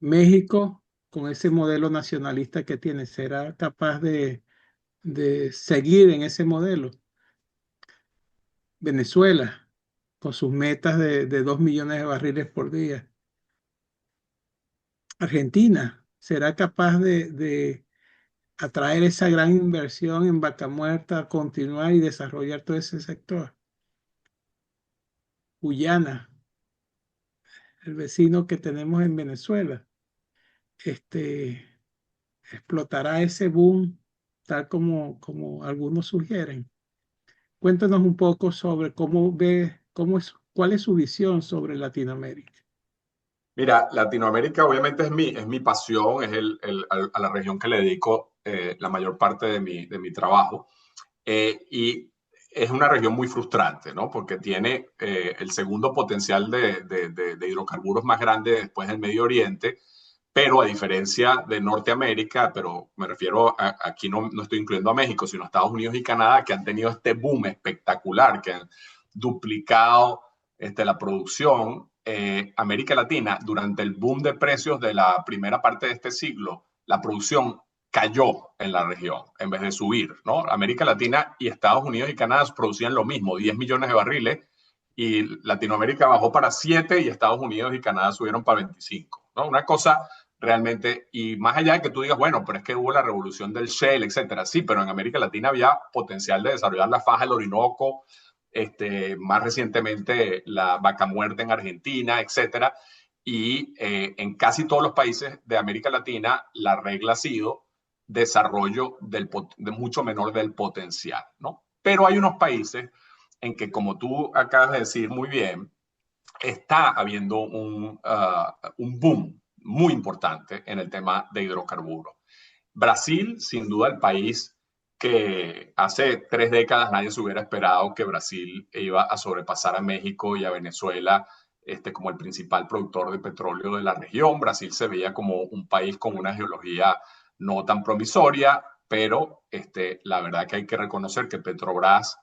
México, con ese modelo nacionalista que tiene, ¿será capaz de seguir en ese modelo? Venezuela, con sus metas de 2 millones de barriles por día. Argentina, ¿será capaz de atraer esa gran inversión en Vaca Muerta, continuar y desarrollar todo ese sector? Guyana, el vecino que tenemos en Venezuela, explotará ese boom tal como algunos sugieren. Cuéntanos un poco sobre cuál es su visión sobre Latinoamérica. Mira, Latinoamérica obviamente es mi pasión, a la región que le dedico la mayor parte de mi trabajo. Y es una región muy frustrante, ¿no? Porque tiene el segundo potencial de hidrocarburos más grande después del Medio Oriente, pero a diferencia de Norteamérica, pero me refiero aquí no estoy incluyendo a México, sino a Estados Unidos y Canadá, que han tenido este boom espectacular, que han duplicado la producción. América Latina, durante el boom de precios de la primera parte de este siglo, la producción cayó en la región en vez de subir, ¿no? América Latina y Estados Unidos y Canadá producían lo mismo, 10 millones de barriles, y Latinoamérica bajó para 7 y Estados Unidos y Canadá subieron para 25, ¿no? Una cosa realmente, y más allá de que tú digas, bueno, pero es que hubo la revolución del shale, etcétera, sí, pero en América Latina había potencial de desarrollar la faja del Orinoco, más recientemente la Vaca Muerta en Argentina, etcétera, y en casi todos los países de América Latina la regla ha sido desarrollo de mucho menor del potencial, ¿no? Pero hay unos países en que, como tú acabas de decir muy bien, está habiendo un boom muy importante en el tema de hidrocarburos. Brasil, sin duda, el país que hace 3 décadas nadie se hubiera esperado que Brasil iba a sobrepasar a México y a Venezuela como el principal productor de petróleo de la región. Brasil se veía como un país con una geología no tan promisoria, pero la verdad que hay que reconocer que Petrobras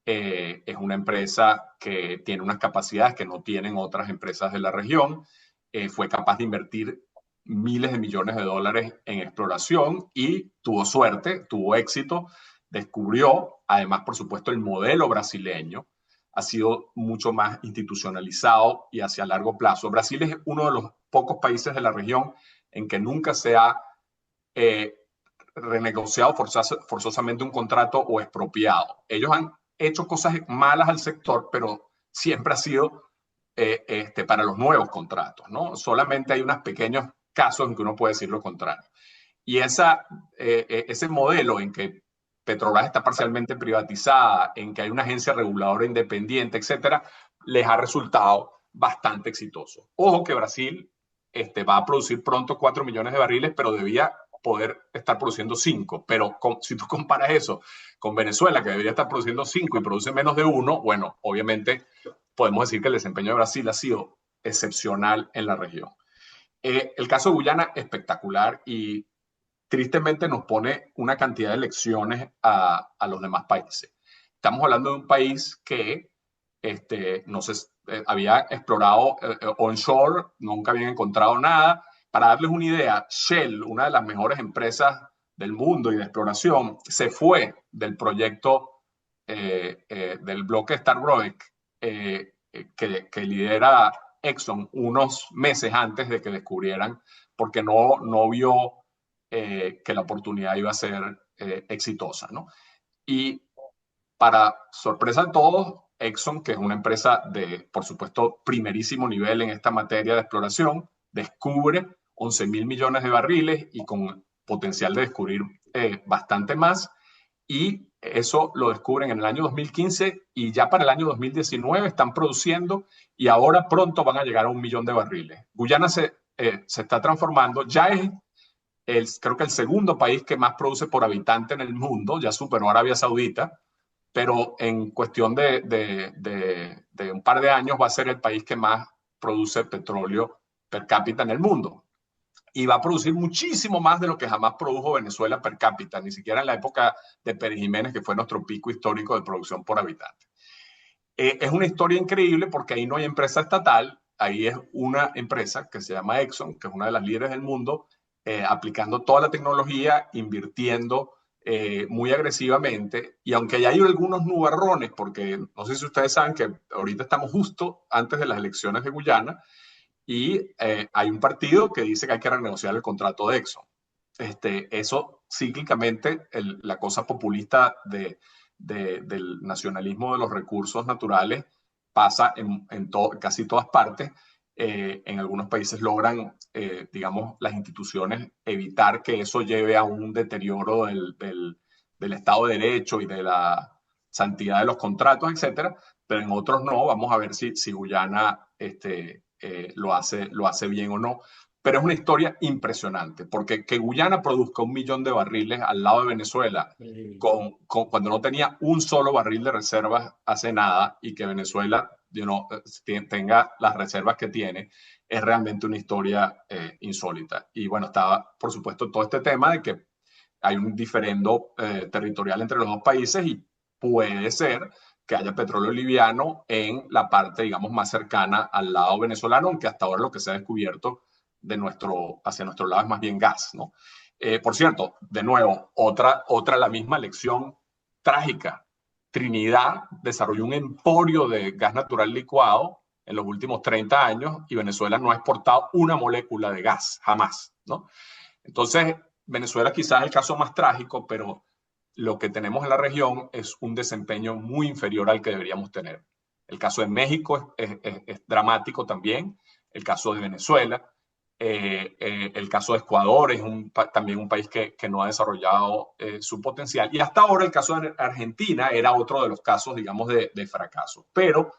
es una empresa que tiene unas capacidades que no tienen otras empresas de la región. Fue capaz de invertir miles de millones de dólares en exploración y tuvo suerte, tuvo éxito, descubrió, además, por supuesto, el modelo brasileño ha sido mucho más institucionalizado y hacia largo plazo. Brasil es uno de los pocos países de la región en que nunca se ha renegociado forzosamente un contrato o expropiado. Ellos han hecho cosas malas al sector, pero siempre ha sido para los nuevos contratos, ¿no? Solamente hay unos pequeños casos en que uno puede decir lo contrario. Y ese modelo en que Petrobras está parcialmente privatizada, en que hay una agencia reguladora independiente, etcétera, les ha resultado bastante exitoso. Ojo que Brasil va a producir pronto 4 millones de barriles, pero debía poder estar produciendo 5. Pero si tú comparas eso con Venezuela, que debería estar produciendo 5 y produce menos de 1, bueno, obviamente podemos decir que el desempeño de Brasil ha sido excepcional en la región. El caso de Guyana, espectacular y tristemente nos pone una cantidad de lecciones a los demás países. Estamos hablando de un país que no se, había explorado onshore, nunca habían encontrado nada. Para darles una idea, Shell, una de las mejores empresas del mundo y de exploración, se fue del proyecto del bloque Stabroek que lidera Exxon unos meses antes de que descubrieran, porque no vio que la oportunidad iba a ser exitosa, ¿no? Y para sorpresa de todos, Exxon, que es una empresa de, por supuesto, primerísimo nivel en esta materia de exploración, descubre 11.000 millones de barriles y con potencial de descubrir bastante más. Y eso lo descubren en el año 2015 y ya para el año 2019 están produciendo y ahora pronto van a llegar a 1 millón de barriles. Guyana se está transformando, ya es creo que el segundo país que más produce por habitante en el mundo, ya superó a Arabia Saudita, pero en cuestión de un par de años va a ser el país que más produce petróleo per cápita en el mundo. Y va a producir muchísimo más de lo que jamás produjo Venezuela per cápita, ni siquiera en la época de Pérez Jiménez, que fue nuestro pico histórico de producción por habitante. Es una historia increíble porque ahí no hay empresa estatal, ahí es una empresa que se llama Exxon, que es una de las líderes del mundo, aplicando toda la tecnología, invirtiendo muy agresivamente, y aunque ya hay algunos nubarrones, porque no sé si ustedes saben que ahorita estamos justo antes de las elecciones de Guyana, y hay un partido que dice que hay que renegociar el contrato de Exxon. Eso cíclicamente, la cosa populista del nacionalismo de los recursos naturales pasa en casi todas partes. En algunos países logran, digamos, las instituciones evitar que eso lleve a un deterioro del Estado de Derecho y de la santidad de los contratos, etcétera, pero en otros no. Vamos a ver si Guyana lo hace bien o no. Pero es una historia impresionante, porque que Guyana produzca 1 millón de barriles al lado de Venezuela, cuando no tenía un solo barril de reservas hace nada, y que Venezuela tenga las reservas que tiene, es realmente una historia insólita. Y bueno, estaba, por supuesto, todo este tema de que hay un diferendo territorial entre los dos países y puede ser que haya petróleo liviano en la parte, digamos, más cercana al lado venezolano, aunque hasta ahora lo que se ha descubierto hacia nuestro lado es más bien gas, ¿no? Por cierto, de nuevo, otra la misma lección trágica. Trinidad desarrolló un emporio de gas natural licuado en los últimos 30 años y Venezuela no ha exportado una molécula de gas, jamás, ¿no? Entonces, Venezuela quizás es el caso más trágico, pero lo que tenemos en la región es un desempeño muy inferior al que deberíamos tener. El caso de México es dramático también, el caso de Venezuela. El caso de Ecuador es también un país que no ha desarrollado su potencial. Y hasta ahora el caso de Argentina era otro de los casos, digamos, de fracaso. Pero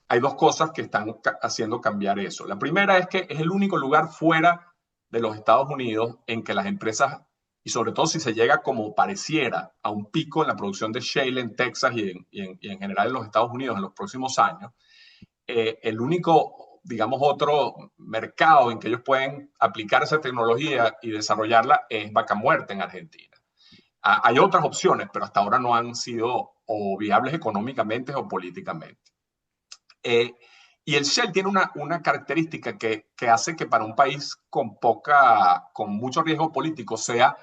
hay dos cosas que están haciendo cambiar eso. La primera es que es el único lugar fuera de los Estados Unidos en que las empresas, y sobre todo si se llega como pareciera a un pico en la producción de shale en Texas y en general en los Estados Unidos en los próximos años, el único, digamos, otro mercado en que ellos pueden aplicar esa tecnología y desarrollarla es vaca muerta en Argentina. Hay otras opciones, pero hasta ahora no han sido o viables económicamente o políticamente. Y el shale tiene una característica que hace que para un país con mucho riesgo político sea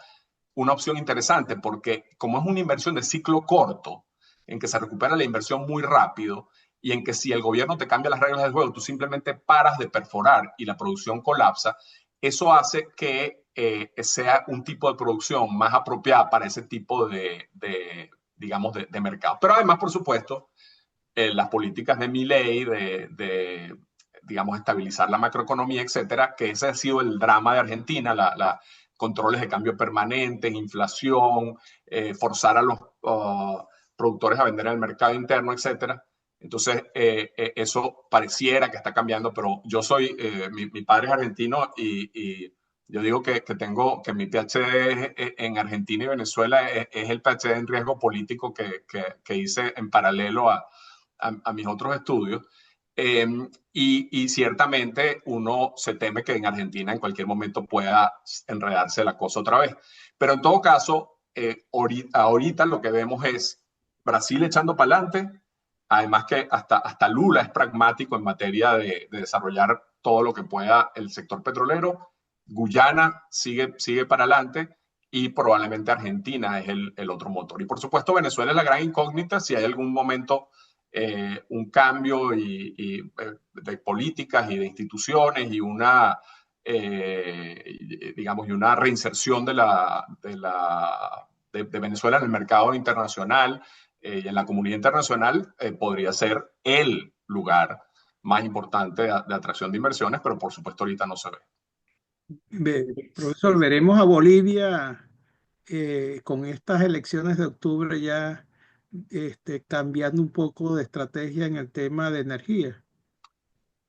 una opción interesante, porque como es una inversión de ciclo corto, en que se recupera la inversión muy rápido y en que si el gobierno te cambia las reglas del juego, tú simplemente paras de perforar y la producción colapsa, eso hace que sea un tipo de producción más apropiada para ese tipo digamos, de mercado. Pero además, por supuesto, las políticas de Milei, digamos, estabilizar la macroeconomía, etcétera, que ese ha sido el drama de Argentina, controles de cambio permanentes, inflación, forzar a los productores a vender en el mercado interno, etcétera. Entonces, eso pareciera que está cambiando, pero yo mi padre es argentino y yo digo que mi PhD en Argentina y Venezuela es el PhD en riesgo político que hice en paralelo a mis otros estudios. Y ciertamente uno se teme que en Argentina en cualquier momento pueda enredarse la cosa otra vez. Pero en todo caso, ahorita lo que vemos es Brasil echando para adelante, además que hasta Lula es pragmático en materia de desarrollar todo lo que pueda el sector petrolero. Guyana sigue para adelante y probablemente Argentina es el otro motor. Y por supuesto Venezuela es la gran incógnita si hay algún momento un cambio de políticas y de instituciones y digamos, y una reinserción de Venezuela en el mercado internacional y en la comunidad internacional, podría ser el lugar más importante de atracción de inversiones, pero por supuesto ahorita no se ve. Profesor, veremos a Bolivia con estas elecciones de octubre ya cambiando un poco de estrategia en el tema de energía.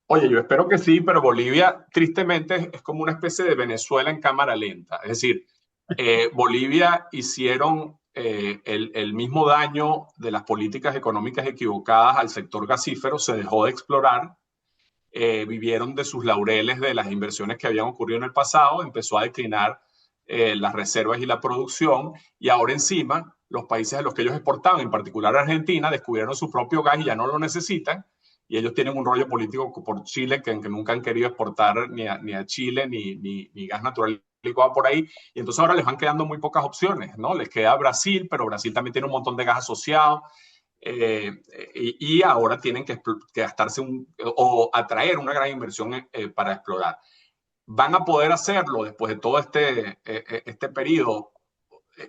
Oye, yo espero que sí, pero Bolivia tristemente es como una especie de Venezuela en cámara lenta. Es decir, Bolivia hicieron el mismo daño de las políticas económicas equivocadas al sector gasífero, se dejó de explorar, vivieron de sus laureles de las inversiones que habían ocurrido en el pasado, empezó a declinar las reservas y la producción, y ahora encima los países a los que ellos exportaban, en particular Argentina, descubrieron su propio gas y ya no lo necesitan, y ellos tienen un rollo político por Chile que nunca han querido exportar ni a Chile ni gas natural licuado por ahí, y entonces ahora les van quedando muy pocas opciones, ¿no? Les queda Brasil, pero Brasil también tiene un montón de gas asociado, y ahora tienen que gastarse o atraer una gran inversión para explorar. ¿Van a poder hacerlo después de todo este periodo?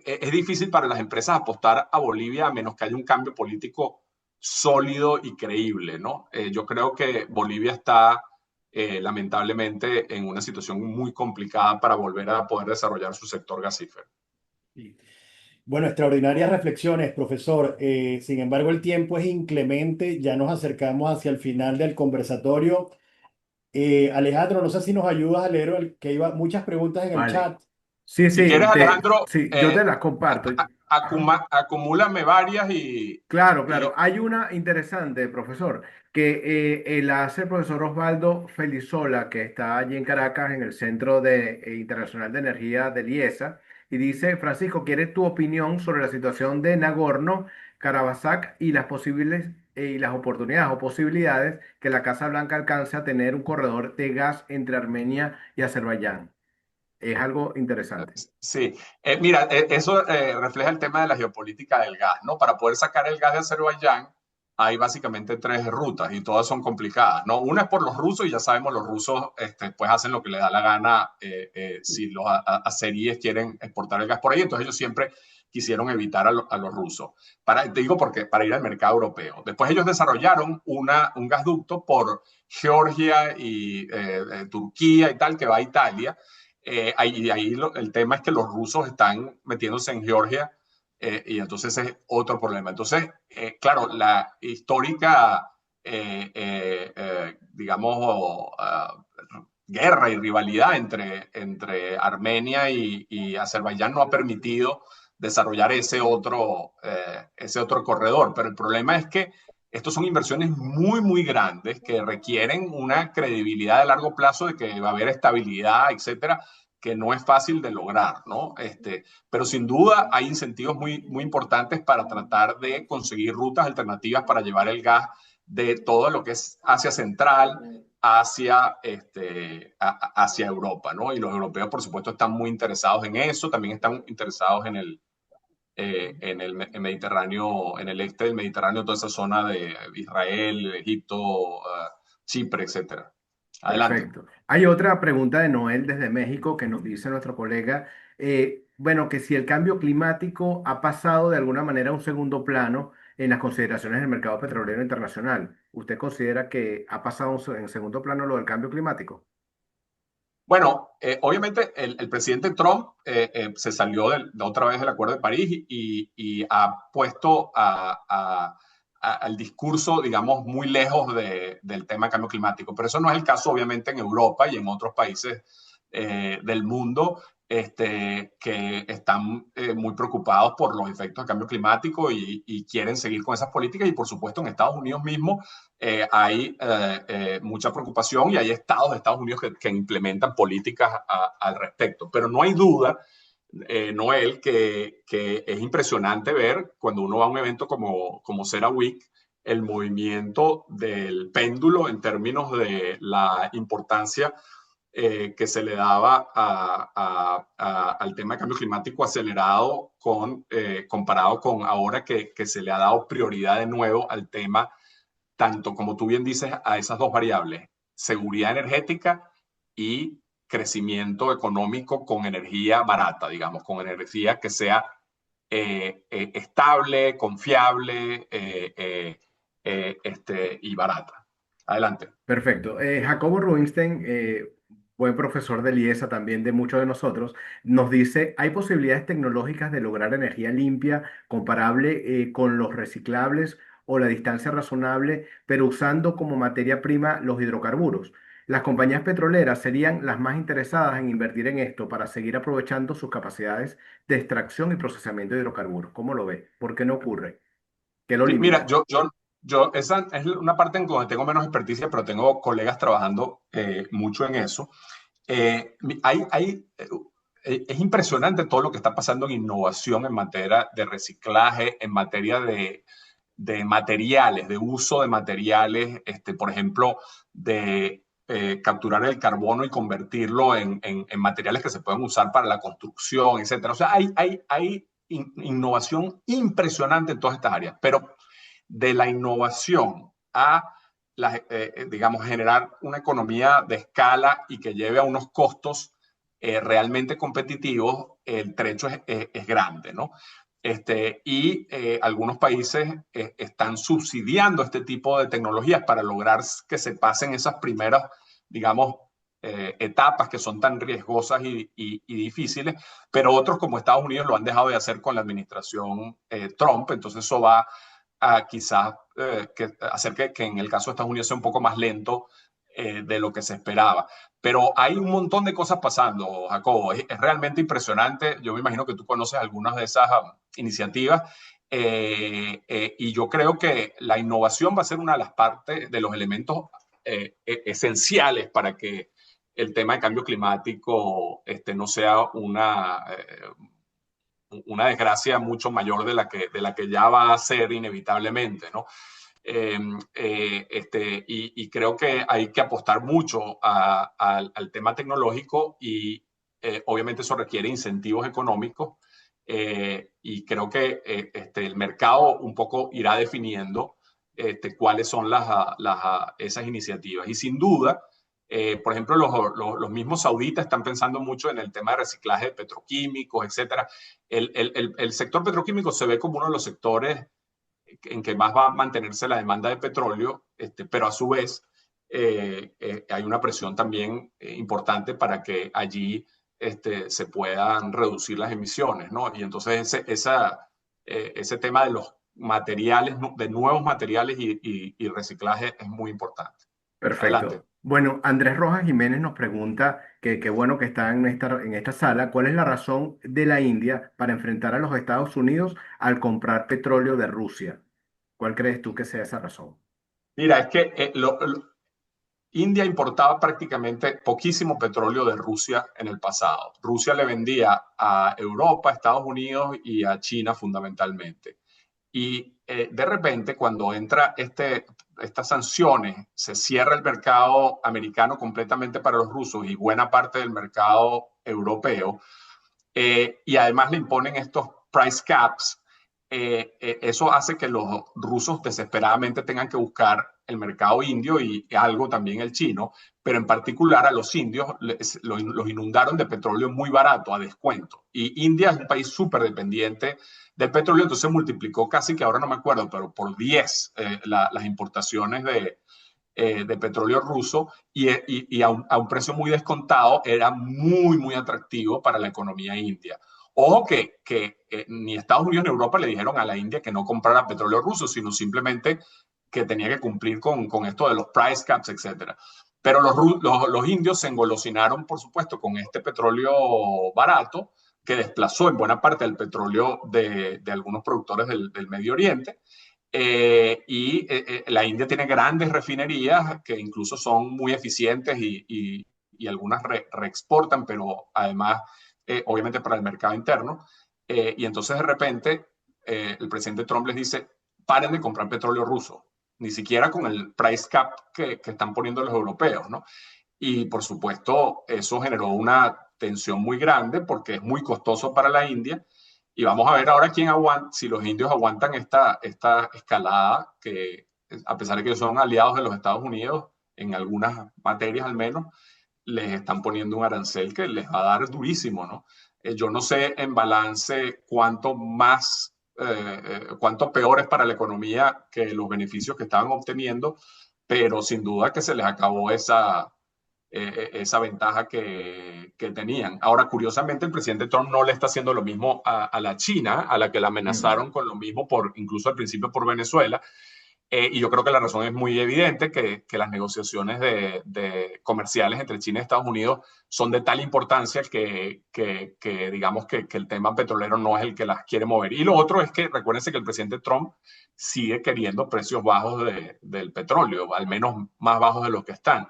Es difícil para las empresas apostar a Bolivia a menos que haya un cambio político sólido y creíble, ¿no? Yo creo que Bolivia está lamentablemente en una situación muy complicada para volver a poder desarrollar su sector gasífero. Sí. Bueno, extraordinarias reflexiones, profesor. Sin embargo, el tiempo es inclemente. Ya nos acercamos hacia el final del conversatorio. Alejandro, no sé si nos ayudas a leer que iba muchas preguntas en el Vale. chat. Sí, Si quieres, Alejandro, sí, yo te las comparto. Ajá. acumúlame varias y Claro, claro. Hay una interesante, profesor, que la hace el profesor Osvaldo Felizola, que está allí en Caracas, en el Centro Internacional de Energía del IESA, y dice, Francisco, ¿quieres tu opinión sobre la situación de Nagorno-Karabaj y las y las oportunidades o posibilidades que la Casa Blanca alcance a tener un corredor de gas entre Armenia y Azerbaiyán? Es algo interesante. Sí, mira, eso refleja el tema de la geopolítica del gas, ¿no? Para poder sacar el gas de Azerbaiyán hay básicamente tres rutas y todas son complicadas, ¿no? Una es por los rusos y ya sabemos, los rusos pues hacen lo que les da la gana si los azeríes quieren exportar el gas por ahí, entonces ellos siempre quisieron evitar a los rusos. Te digo porque para ir al mercado europeo. Después ellos desarrollaron un gasducto por Georgia y Turquía y tal, que va a Italia. El tema es que los rusos están metiéndose en Georgia y entonces es otro problema. Entonces, claro, la histórica, digamos, guerra y rivalidad entre Armenia y Azerbaiyán no ha permitido desarrollar ese otro corredor. Pero el problema es que estos son inversiones muy, muy grandes que requieren una credibilidad de largo plazo de que va a haber estabilidad, etcétera, que no es fácil de lograr, ¿no? Pero sin duda hay incentivos muy, muy importantes para tratar de conseguir rutas alternativas para llevar el gas de todo lo que es Asia Central hacia Europa, ¿no? Y los europeos, por supuesto, están muy interesados en eso, también están interesados en el Mediterráneo, en el este del Mediterráneo, toda esa zona de Israel, Egipto, Chipre, etcétera. Adelante. Perfecto. Hay otra pregunta de Noel desde México que nos dice nuestro colega, bueno, que si el cambio climático ha pasado de alguna manera a un segundo plano en las consideraciones del mercado petrolero internacional. ¿Usted considera que ha pasado en segundo plano lo del cambio climático? Bueno, obviamente el presidente Trump se salió otra vez del Acuerdo de París y ha puesto al discurso, digamos, muy lejos del tema de cambio climático. Pero eso no es el caso, obviamente, en Europa y en otros países del mundo que están muy preocupados por los efectos del cambio climático y quieren seguir con esas políticas. Y, por supuesto, en Estados Unidos mismo hay mucha preocupación y hay estados de Estados Unidos que implementan políticas al respecto. Pero no hay duda, Noel, que es impresionante ver cuando uno va a un evento como CERAWeek, el movimiento del péndulo en términos de la importancia que se le daba al tema de cambio climático acelerado comparado con ahora que se le ha dado prioridad de nuevo al tema, tanto como tú bien dices, a esas dos variables, seguridad energética y crecimiento económico con energía barata, digamos, con energía que sea estable, confiable y barata. Adelante. Perfecto. Jacobo Rubinstein, buen profesor de IESA también de muchos de nosotros, nos dice, ¿hay posibilidades tecnológicas de lograr energía limpia comparable con los reciclables o la distancia razonable, pero usando como materia prima los hidrocarburos? Las compañías petroleras serían las más interesadas en invertir en esto para seguir aprovechando sus capacidades de extracción y procesamiento de hidrocarburos. ¿Cómo lo ve? ¿Por qué no ocurre? ¿Qué lo Sí, mira, limita? esa es una parte en donde tengo menos experticia, pero tengo colegas trabajando mucho en eso. Es impresionante todo lo que está pasando en innovación en materia de reciclaje, en materia de materiales, de uso de materiales, por ejemplo, de capturar el carbono y convertirlo en materiales que se pueden usar para la construcción, etcétera. O sea, hay innovación impresionante en todas estas áreas, pero de la innovación a, digamos, generar una economía de escala y que lleve a unos costos realmente competitivos, el trecho es grande, ¿no? Algunos países están subsidiando este tipo de tecnologías para lograr que se pasen esas primeras, digamos, etapas que son tan riesgosas y difíciles, pero otros como Estados Unidos lo han dejado de hacer con la administración Trump, entonces eso va a quizás hacer que en el caso de Estados Unidos sea un poco más lento de lo que se esperaba. Pero hay un montón de cosas pasando, Jacobo. Es realmente impresionante. Yo me imagino que tú conoces algunas de esas iniciativas. Y yo creo que la innovación va a ser una de las partes, de los elementos esenciales para que el tema de cambio climático no sea una desgracia mucho mayor de la que ya va a ser inevitablemente, ¿no? Y creo que hay que apostar mucho al tema tecnológico y obviamente eso requiere incentivos económicos y creo que el mercado un poco irá definiendo cuáles son esas iniciativas. Y sin duda, Por ejemplo, los mismos sauditas están pensando mucho en el tema de reciclaje de petroquímicos, etcétera. El sector petroquímico se ve como uno de los sectores en que más va a mantenerse la demanda de petróleo, pero a su vez hay una presión también importante para que allí se puedan reducir las emisiones, ¿no? Y entonces ese tema de los materiales, de nuevos materiales y reciclaje es muy importante. Adelante. Perfecto. Bueno, Andrés Rojas Jiménez nos pregunta que qué bueno que está en esta sala. ¿Cuál es la razón de la India para enfrentar a los Estados Unidos al comprar petróleo de Rusia? ¿Cuál crees tú que sea esa razón? Mira, es que India importaba prácticamente poquísimo petróleo de Rusia en el pasado. Rusia le vendía a Europa, a Estados Unidos y a China fundamentalmente. Y de repente, cuando entra estas sanciones, se cierra el mercado americano completamente para los rusos y buena parte del mercado europeo, y además le imponen estos price caps. Eso hace que los rusos desesperadamente tengan que buscar el mercado indio y algo también el chino, pero en particular a los indios los inundaron de petróleo muy barato, a descuento. Y India es un país súper dependiente del petróleo, entonces multiplicó casi, que ahora no me acuerdo, pero por 10 las importaciones de petróleo ruso y a un precio muy descontado era muy, muy atractivo para la economía india. Ojo que ni Estados Unidos ni Europa le dijeron a la India que no comprara petróleo ruso, sino simplemente que tenía que cumplir con esto de los price caps, etc. Pero los indios se engolosinaron, por supuesto, con este petróleo barato que desplazó en buena parte el petróleo de algunos productores del Medio Oriente. La India tiene grandes refinerías que incluso son muy eficientes y algunas reexportan, pero además, obviamente, para el mercado interno. Y entonces, de repente, el presidente Trump les dice, paren de comprar petróleo ruso, ni siquiera con el price cap que están poniendo los europeos, ¿no? Y, por supuesto, eso generó una tensión muy grande porque es muy costoso para la India. Y vamos a ver ahora quién aguanta, si los indios aguantan esta escalada, que a pesar de que son aliados de los Estados Unidos, en algunas materias al menos, les están poniendo un arancel que les va a dar durísimo, ¿no? Yo no sé en balance cuánto peor es para la economía que los beneficios que estaban obteniendo, pero sin duda que se les acabó esa ventaja que tenían. Ahora, curiosamente, el presidente Trump no le está haciendo lo mismo a la China, a la que la amenazaron con lo mismo, incluso al principio por Venezuela. Y yo creo que la razón es muy evidente, que las negociaciones de comerciales entre China y Estados Unidos son de tal importancia que digamos que el tema petrolero no es el que las quiere mover. Y lo otro es que recuérdense que el presidente Trump sigue queriendo precios bajos del petróleo, al menos más bajos de los que están.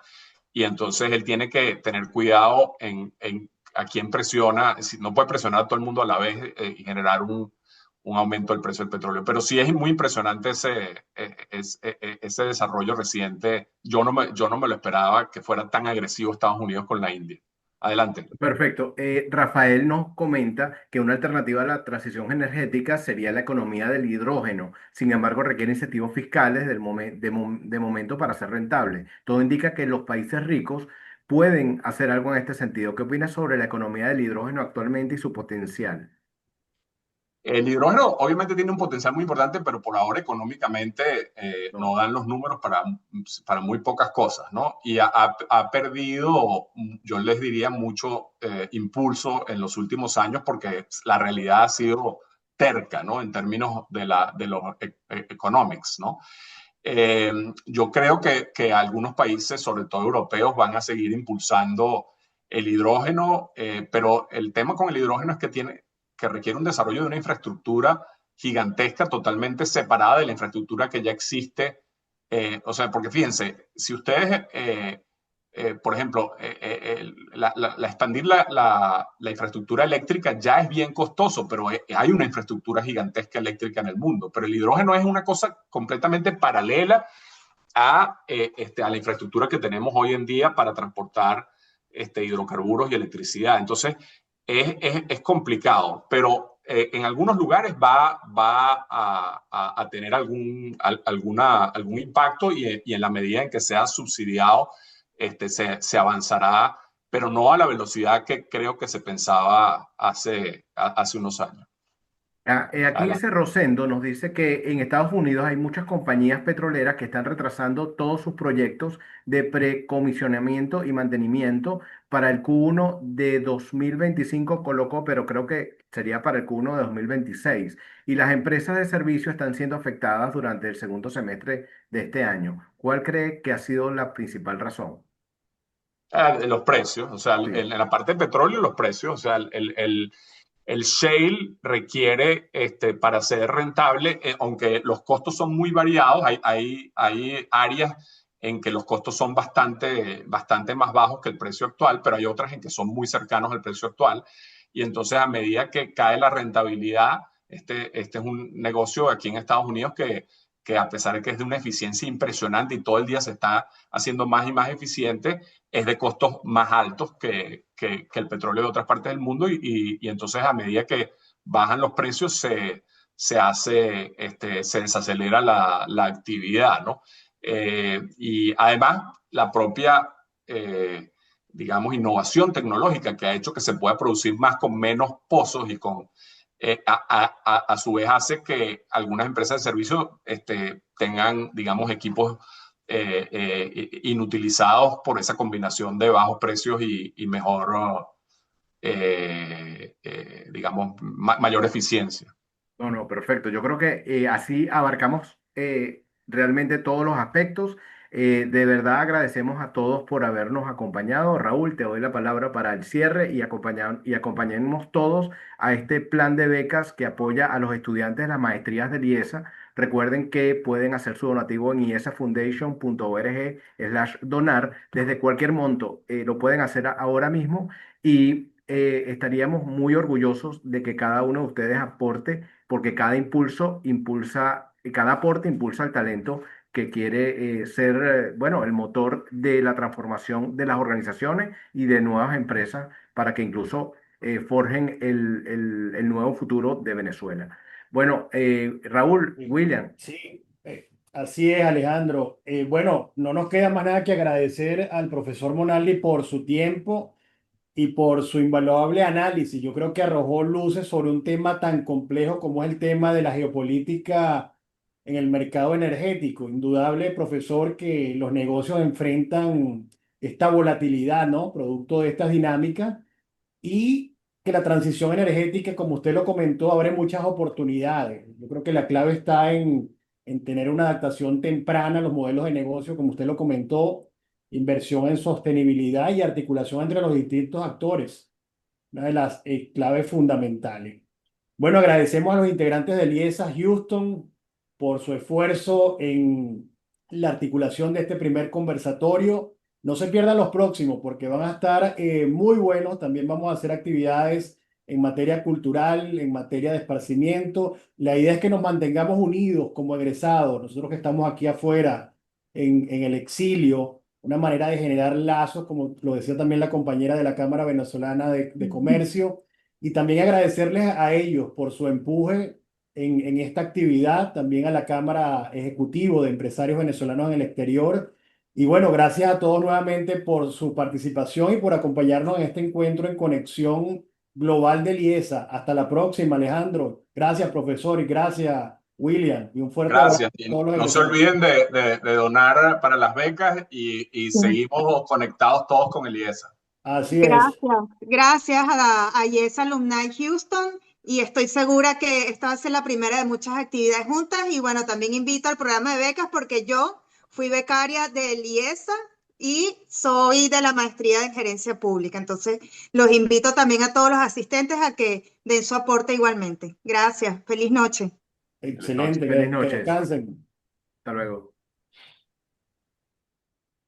Y entonces él tiene que tener cuidado en a quién presiona. No puede presionar a todo el mundo a la vez y generar un aumento del precio del petróleo. Pero sí es muy impresionante ese desarrollo reciente. Yo no me lo esperaba que fuera tan agresivo Estados Unidos con la India. Adelante. Perfecto. Rafael nos comenta que una alternativa a la transición energética sería la economía del hidrógeno. Sin embargo, requiere incentivos fiscales de momento para ser rentable. Todo indica que los países ricos pueden hacer algo en este sentido. ¿Qué opinas sobre la economía del hidrógeno actualmente y su potencial? El hidrógeno obviamente tiene un potencial muy importante, pero por ahora económicamente no dan los números para muy pocas cosas, ¿no? Y ha perdido, yo les diría, mucho impulso en los últimos años porque la realidad ha sido terca, ¿no? En términos de los economics, ¿no? Yo creo que algunos países, sobre todo europeos, van a seguir impulsando el hidrógeno, pero el tema con el hidrógeno es que requiere un desarrollo de una infraestructura gigantesca, totalmente separada de la infraestructura que ya existe. O sea, porque fíjense, si ustedes, por ejemplo, expandir la infraestructura eléctrica ya es bien costoso, pero hay una infraestructura gigantesca eléctrica en el mundo. Pero el hidrógeno es una cosa completamente paralela a la infraestructura que tenemos hoy en día para transportar hidrocarburos y electricidad. Entonces, es complicado, pero en algunos lugares va a tener algún impacto y en la medida en que sea subsidiado se avanzará, pero no a la velocidad que creo que se pensaba hace unos años. Aquí Adelante. dice Rosendo, nos dice que en Estados Unidos hay muchas compañías petroleras que están retrasando todos sus proyectos de precomisionamiento y mantenimiento para el Q1 de 2025, colocó, pero creo que sería para el Q1 de 2026. Y las empresas de servicio están siendo afectadas durante el segundo semestre de este año. ¿Cuál cree que ha sido la principal razón? Los precios, o sea, Sí. en la parte de petróleo, los precios, o sea, el shale requiere, para ser rentable, aunque los costos son muy variados, hay áreas en que los costos son bastante más bajos que el precio actual, pero hay otras en que son muy cercanos al precio actual. Y entonces, a medida que cae la rentabilidad, este es un negocio aquí en Estados Unidos que a pesar de que es de una eficiencia impresionante y todo el día se está haciendo más y más eficiente, es de costos más altos que el petróleo de otras partes del mundo y entonces a medida que bajan los precios se desacelera la actividad, ¿no? Y además la propia, digamos, innovación tecnológica que ha hecho que se pueda producir más con menos pozos y a su vez hace que algunas empresas de servicio tengan, digamos, equipos inutilizados por esa combinación de bajos precios y mejor, digamos, mayor eficiencia. No, no, perfecto. Yo creo que así abarcamos realmente todos los aspectos. De verdad agradecemos a todos por habernos acompañado. Raúl, te doy la palabra para el cierre y acompañemos todos a este plan de becas que apoya a los estudiantes de las maestrías de IESA. Recuerden que pueden hacer su donativo en iesafoundation.org/donar desde cualquier monto. Lo pueden hacer ahora mismo y estaríamos muy orgullosos de que cada uno de ustedes aporte porque cada impulso impulsa, cada aporte impulsa el talento que quiere ser, bueno, el motor de la transformación de las organizaciones y de nuevas empresas para que incluso forjen el nuevo futuro de Venezuela. Bueno, Raúl, Sí, William, sí, así es, Alejandro. Bueno, no nos queda más nada que agradecer al profesor Monaldi por su tiempo y por su invaluable análisis. Yo creo que arrojó luces sobre un tema tan complejo como es el tema de la geopolítica en el mercado energético. Indudable, profesor, que los negocios enfrentan esta volatilidad, ¿no? Producto de estas dinámicas y que la transición energética, como usted lo comentó, abre muchas oportunidades. Yo creo que la clave está en tener una adaptación temprana a los modelos de negocio, como usted lo comentó, inversión en sostenibilidad y articulación entre los distintos actores, una de las claves fundamentales. Bueno, agradecemos a los integrantes del IESA Houston por su esfuerzo en la articulación de este primer conversatorio. No se pierdan los próximos porque van a estar muy buenos. También vamos a hacer actividades en materia cultural, en materia de esparcimiento. La idea es que nos mantengamos unidos como egresados, nosotros que estamos aquí afuera en el exilio, una manera de generar lazos, como lo decía también la compañera de la Cámara Venezolana de Comercio y también agradecerles a ellos por su empuje en esta actividad, también a la Cámara Ejecutivo de Empresarios Venezolanos en el Exterior. Y bueno, gracias a todos nuevamente por su participación y por acompañarnos en este encuentro en Conexión Global de Liesa. Hasta la próxima, Alejandro. Gracias, profesor, y gracias, William. Y un fuerte abrazo Gracias. a Y todos los no se egresados. olviden de donar para las becas y seguimos conectados todos con el IESA. Así es. Gracias, gracias a Yes Alumni Houston y estoy segura que esta va a ser la primera de muchas actividades juntas y bueno, también invito al programa de becas porque yo fui becaria del IESA y soy de la maestría de gerencia pública, entonces los invito también a todos los asistentes a que den su aporte igualmente. Gracias, feliz noche. Feliz noche. Excelente, feliz que noches. descansen. Hasta luego.